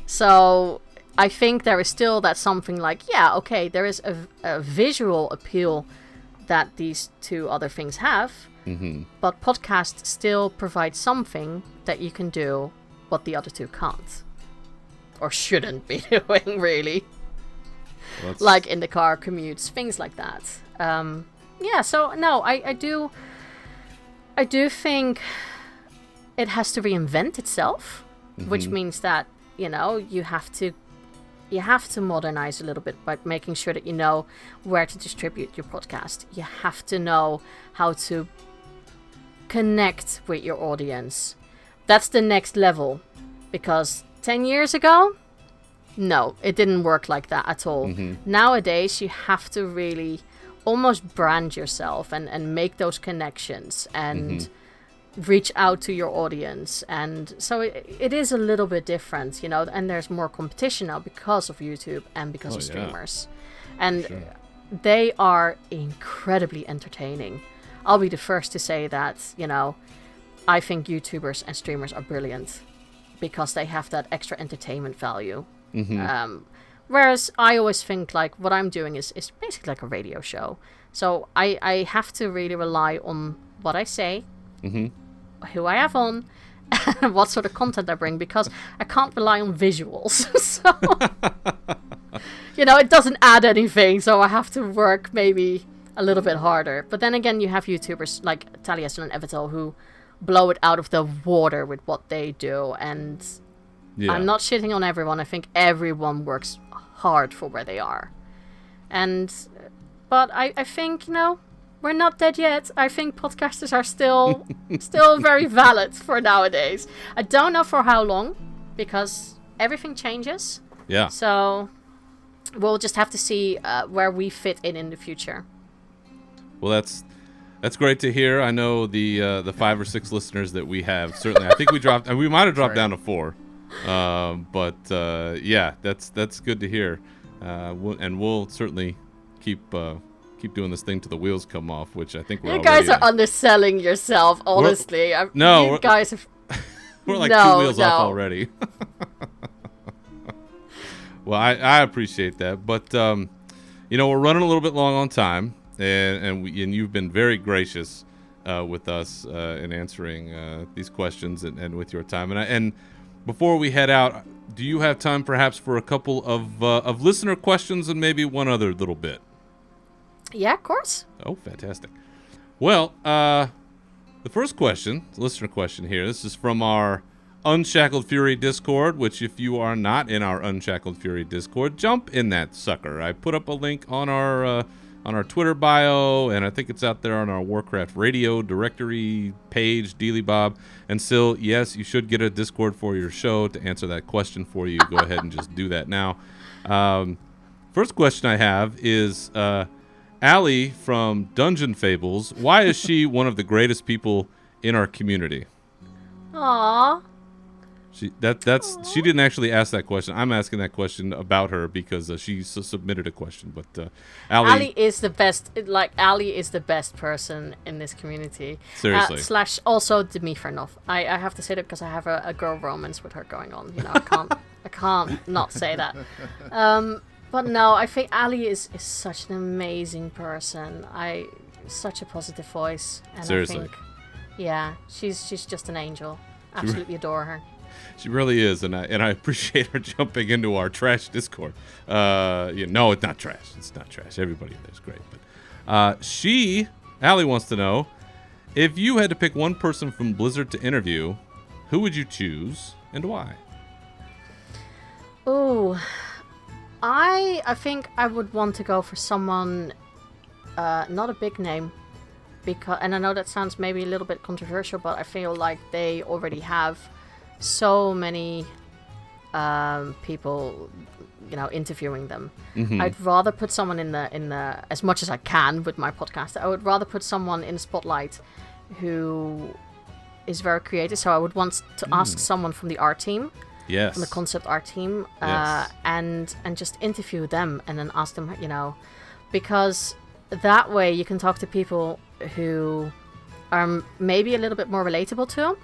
So I think there is still that something like, there is a visual appeal that these two other things have, but podcasts still provide something that you can do what the other two can't. Or shouldn't be doing, really. Like in the car commutes, things like that. So no, I do think it has to reinvent itself, which means that you have to modernize a little bit by making sure that you know where to distribute your podcast. You have to know how to connect with your audience. That's the next level, because 10 years ago, no, it didn't work like that at all. Nowadays, you have to really almost brand yourself and make those connections and reach out to your audience. And so it is a little bit different, and there's more competition now because of YouTube and because of streamers. And they are incredibly entertaining. I'll be the first to say that, I think YouTubers and streamers are brilliant because they have that extra entertainment value. Whereas I always think like what I'm doing is basically like a radio show. So I have to really rely on what I say, who I have on, and what sort of content I bring, because I can't rely on visuals. So, it doesn't add anything. So I have to work maybe a little bit harder. But then again, you have YouTubers like Taliesin and Evital who blow it out of the water with what they do. And Yeah. I'm not shitting on everyone. I think everyone works hard for where they are. But I think, we're not dead yet. I think podcasters are still very valid for nowadays. I don't know for how long, because everything changes. Yeah. So we'll just have to see where we fit in the future. Well, that's great to hear. I know the 5 or 6 listeners that we have. Certainly, I think we might have dropped down to 4. Yeah, that's good to hear. We'll certainly keep doing this thing till the wheels come off, which I think we're You guys are already underselling yourself, honestly. You guys have... we're like 2 wheels off already. Well, I appreciate that, but we're running a little bit long on time, and you've been very gracious with us in answering these questions and with your time. And before we head out, do you have time perhaps for a couple of listener questions and maybe one other little bit? Yeah, of course. Oh, fantastic. Well, the first question, listener question here, this is from our Unshackled Fury Discord, which if you are not in our Unshackled Fury Discord, jump in that sucker. I put up a link on our Twitter bio, and I think it's out there on our Warcraft Radio directory page, Dealy Bob. And still, yes, you should get a Discord for your show. To answer that question for you, go ahead and just do that now. First question I have is Allie from Dungeon Fables. Why is she one of the greatest people in our community? Aww. She didn't actually ask that question. I'm asking that question about her because she submitted a question. But Allie is the best. Allie is the best person in this community. Seriously. Slash also Demi Fernov. I have to say that because I have a girl romance with her going on. I can't not say that. But no, I think Allie is such an amazing person. Such a positive voice. And Seriously. I think, yeah, she's just an angel. Absolutely adore her. She really is, and I appreciate her jumping into our trash Discord. No, it's not trash. It's not trash. Everybody in there is great. But Allie wants to know, if you had to pick one person from Blizzard to interview, who would you choose and why? Ooh, I think I would want to go for someone, not a big name, and I know that sounds maybe a little bit controversial, but I feel like they already have so many people, interviewing them. Mm-hmm. I'd rather put someone in the as much as I can with my podcast. I would rather put someone in the spotlight who is very creative. So I would want to ask someone from the art team. Yes. From the concept art team, Yes. and just interview them and then ask them, because that way you can talk to people who are maybe a little bit more relatable to them,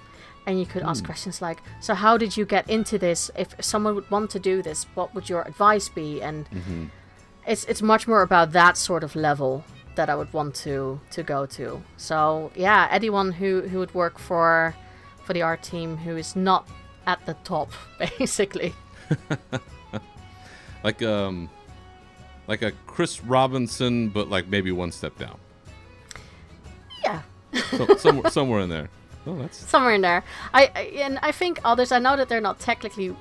and you could ask questions like, so how did you get into this? If someone would want to do this, what would your advice be? And it's much more about that sort of level that I would want to go to. So yeah, anyone who would work for the art team who is not at the top, basically. Like a Chris Robinson, but like maybe one step down. Yeah. So, somewhere in there. Oh, that's Somewhere in there. I think others, I know that they're not technically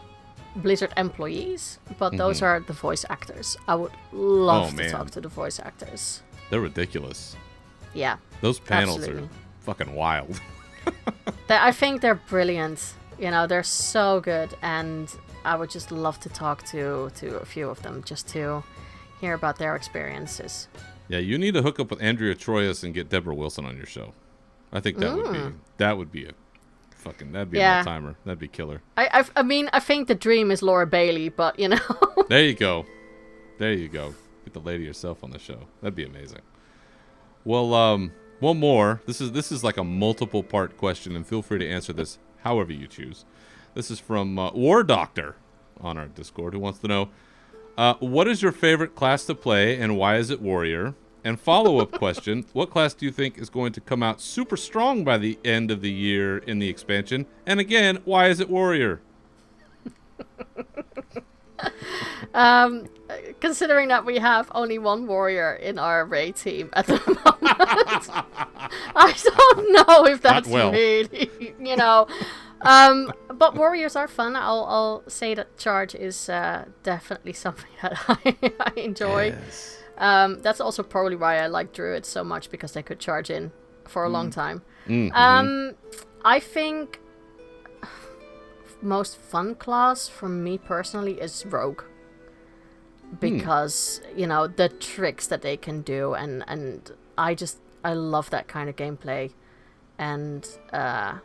Blizzard employees, but those are the voice actors. I would love to talk to the voice actors. They're ridiculous. Yeah. Those panels absolutely. are fucking wild. I think they're brilliant. They're so good, and I would just love to talk to a few of them just to hear about their experiences. Yeah, you need to hook up with Andrea Troyes and get Deborah Wilson on your show. I think that would be that'd be an all-timer. That'd be killer. I mean, I think the dream is Laura Bailey, but There you go. Get the lady herself on the show. That'd be amazing. Well, one more. This is like a multiple part question, and feel free to answer this however you choose. This is from War Doctor on our Discord, who wants to know, what is your favorite class to play and why is it Warrior? And follow-up question, what class do you think is going to come out super strong by the end of the year in the expansion? And again, why is it Warrior? Considering that we have only one warrior in our raid team at the moment, I don't know if that's really, but warriors are fun. I'll say that charge is definitely something that I enjoy. Yes. That's also probably why I like druids so much, because they could charge in for a long time. Mm-hmm. I think most fun class for me personally is rogue, because the tricks that they can do, and I love that kind of gameplay, and I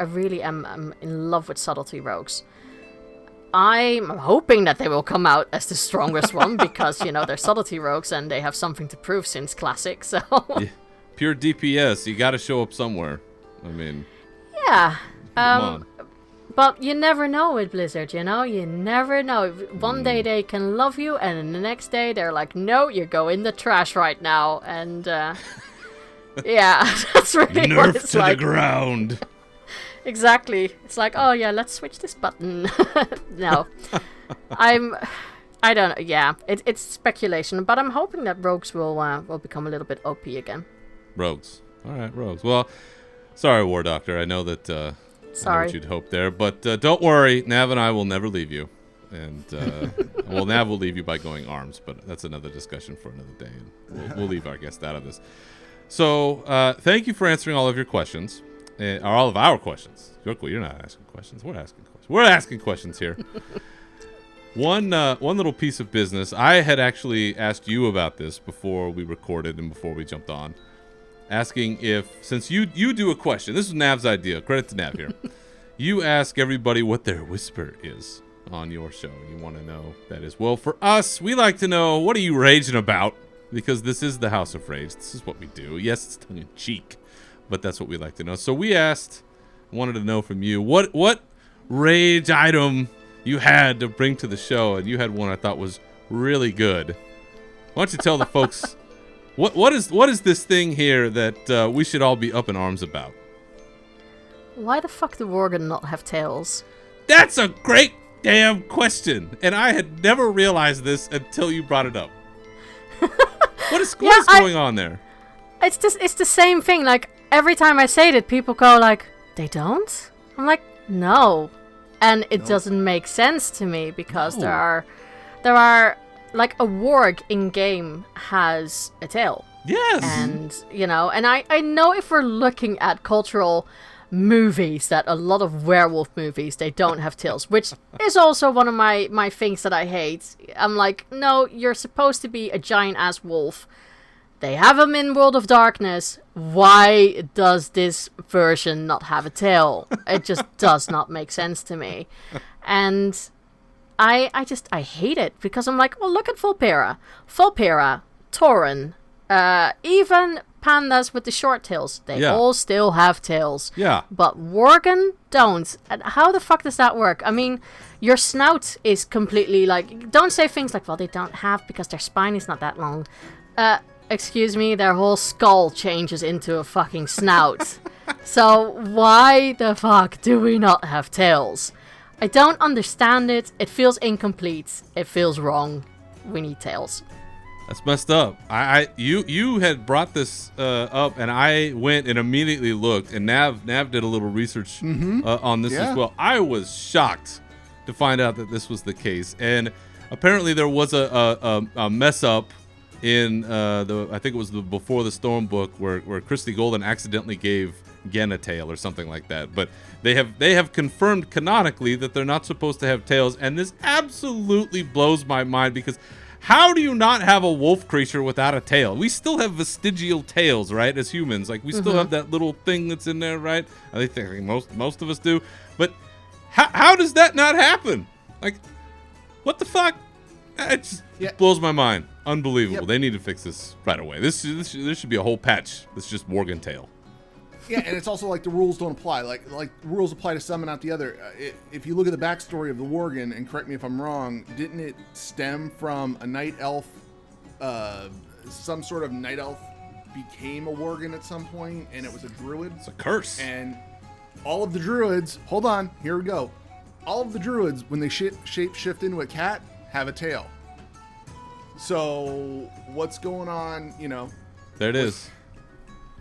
really am in love with subtlety rogues. I'm hoping that they will come out as the strongest one, because they're subtlety rogues and they have something to prove since classic. So Yeah. Pure DPS, you got to show up somewhere. I mean, yeah. come on. But you never know with Blizzard, you never know. One day they can love you, and then the next day they're like, no, you go in the trash right now. And yeah, that's really what Nerf it's to like. the ground. Exactly. It's like, oh yeah, let's switch this button. No. I don't know. Yeah, it's speculation, but I'm hoping that rogues will become a little bit OP again. Rogues. All right, rogues. Well, sorry, War Doctor. I know that I know Sorry. what you'd hope there, but don't worry. Nav and I will never leave you. And, well, Nav will leave you by going arms, but that's another discussion for another day. And we'll leave our guest out of this. So, thank you for answering all of your questions. Or all of our questions. You're not asking questions. We're asking questions. We're asking questions here. One little piece of business. I had actually asked you about this before we recorded and before we jumped on. Asking if, since you do a question, this is Nav's idea. Credit to Nav here. You ask everybody what their whisper is on your show. You want to know that is. Well, for us, we like to know, what are you raging about? Because this is the House of Rage. This is what we do. Yes, it's tongue in cheek, but that's what we like to know. So we wanted to know from you what rage item you had to bring to the show, and you had one I thought was really good. Why don't you tell the folks what is this thing here that we should all be up in arms about? Why the fuck do Worgen not have tails? That's a great damn question, and I had never realized this until you brought it up. What is going on there? It's the same thing. Like, every time I say that, people go like, they don't? I'm like, no. And it doesn't make sense to me, because there are like, a warg in game has a tail. Yes. And and I know, if we're looking at cultural movies, that a lot of werewolf movies, they don't have tails, which is also one of my things that I hate. I'm like, no, you're supposed to be a giant ass wolf. They have them in World of Darkness. Why does this version not have a tail? It just does not make sense to me. And I hate it, because I'm like, well, look at Vulpera, Tauren, even pandas with the short tails. They all still have tails. Yeah. But Worgen don't. And how the fuck does that work? I mean, your snout is completely like... Don't say things like, well, they don't have because their spine is not that long. Excuse me, their whole skull changes into a fucking snout. So why the fuck do we not have tails? I don't understand it. It feels incomplete. It feels wrong. We need tails. That's messed up. You had brought this up, and I went and immediately looked, and Nav did a little research on this as well. I was shocked to find out that this was the case, and apparently there was a mess up in I think it was the Before the Storm book where Christy Golden accidentally gave Gen a tail or something like that. But they have confirmed canonically that they're not supposed to have tails, and this absolutely blows my mind, because how do you not have a wolf creature without a tail? We still have vestigial tails, right, as humans. Like, we still have that little thing that's in there, right? I think most of us do. But how does that not happen? Like, what the fuck? It just blows my mind. Unbelievable. Yep. They need to fix this right away. This should be a whole patch that's just Worgen tail. Yeah, and it's also like the rules don't apply. Like rules apply to some and not the other. If you look at the backstory of the Worgen, and correct me if I'm wrong, didn't it stem from a night elf? Some sort of night elf became a Worgen at some point, and it was a druid. It's a curse. And all of the druids, hold on, here we go. All of the druids, when they shape shift into a cat, have a tail. So what's going on? You know. There it is.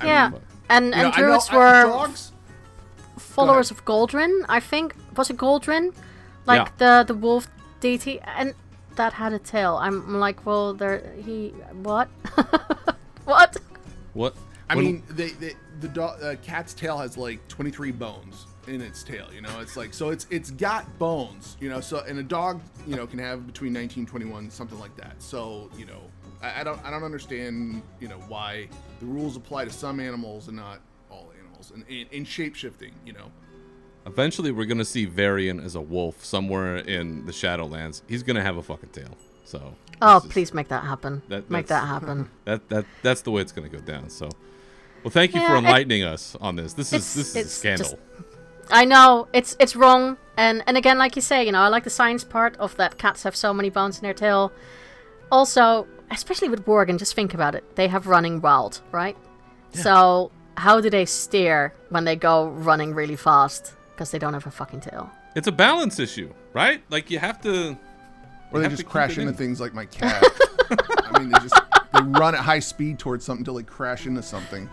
Yeah, and You know, druids I know, were dogs. followers of Goldrin, I think. Was it Goldrin? Like the wolf deity, and that had a tail. I'm like, well, what? What? What? I mean, the cat's tail has like 23 bones in its tail. You know, it's like, so it's got bones. You know, so and a dog, you know, can have between 19, 21, something like that. So you know, I don't understand, you know, why the rules apply to some animals and not all animals, and in shape shifting. You know. Eventually, we're gonna see Varian as a wolf somewhere in the Shadowlands. He's gonna have a fucking tail. So. Please make that happen. Make that happen. That's the way it's gonna go down. So, well, thank you for enlightening us on this. This is a scandal. I know it's wrong, and again, like you say, you know, I like the science part of that. Cats have so many bones in their tail. Also, especially with Worgen, just think about it. They have running wild, right? Yeah. So how do they steer when they go running really fast? Because they don't have a fucking tail. It's a balance issue, right? Like you have to. Or they just crash into things like my cat. I mean, they run at high speed towards something until they crash into something.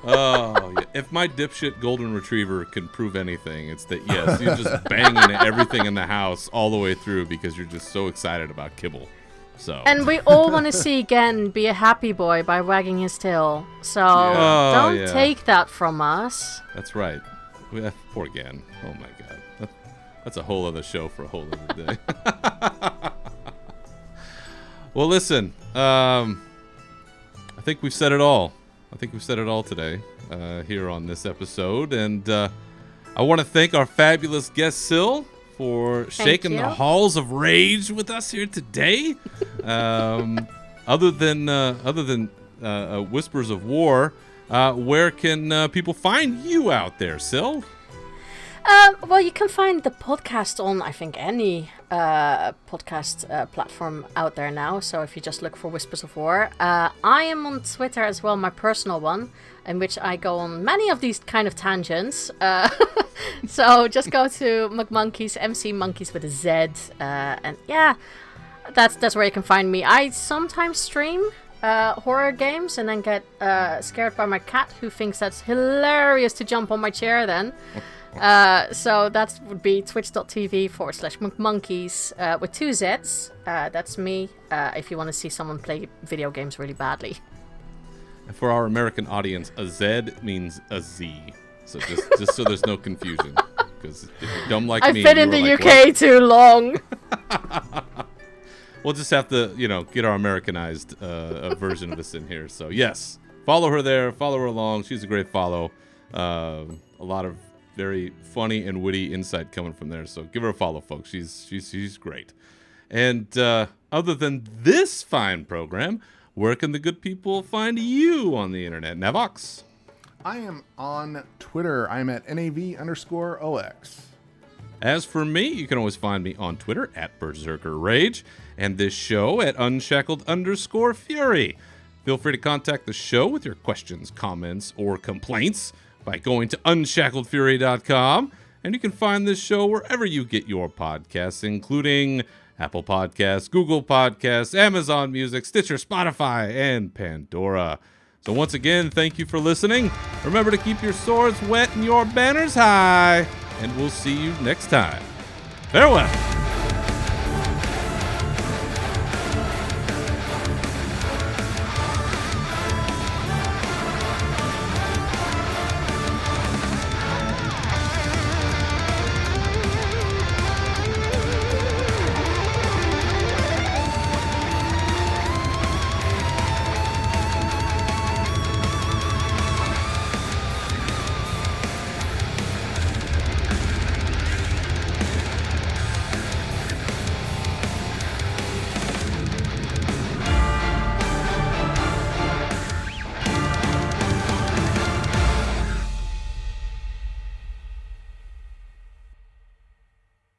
Oh, yeah. If my dipshit golden retriever can prove anything, it's that, yes, you're just banging everything in the house all the way through because you're just so excited about kibble. So. And we all want to see Gen be a happy boy by wagging his tail. So don't take that from us. That's right. Poor Gen. Oh my god. That's a whole other show for a whole other day. Well, listen. I think we've said it all. I think we've said it all today here on this episode. And I want to thank our fabulous guest, Syl, for shaking the halls of rage with us here today. Other than Whispers of War, where can people find you out there, Syl? Well, you can find the podcast on, I think, any podcast platform out there now. So if you just look for Whispers of War. I am on Twitter as well, my personal one, in which I go on many of these kind of tangents. So just go to McMonkeys, MC Monkeys with a Z. And yeah, that's where you can find me. I sometimes stream horror games and then get scared by my cat, who thinks that's hilarious to jump on my chair then. So that would be twitch.tv/McMonkeys with 2 Zs. That's me, if you want to see someone play video games really badly. And for our American audience, a Z means a Z. So just so there's no confusion. Because if you're dumb like me, I've been in the UK too long. We'll just have to, get our Americanized version of this in here. So yes, follow her there. Follow her along. She's a great follow. A lot of very funny and witty insight coming from there. So give her a follow, folks. She's great. And other than this fine program, where can the good people find you on the internet, Navox? I am on Twitter. I'm at NAV_OX. As for me, you can always find me on Twitter at BerserkerRage and this show at Unshackled_Fury. Feel free to contact the show with your questions, comments, or complaints by going to unshackledfury.com. And you can find this show wherever you get your podcasts, including Apple Podcasts, Google Podcasts, Amazon Music, Stitcher, Spotify, and Pandora. So once again, thank you for listening. Remember to keep your swords wet and your banners high. And we'll see you next time. Farewell.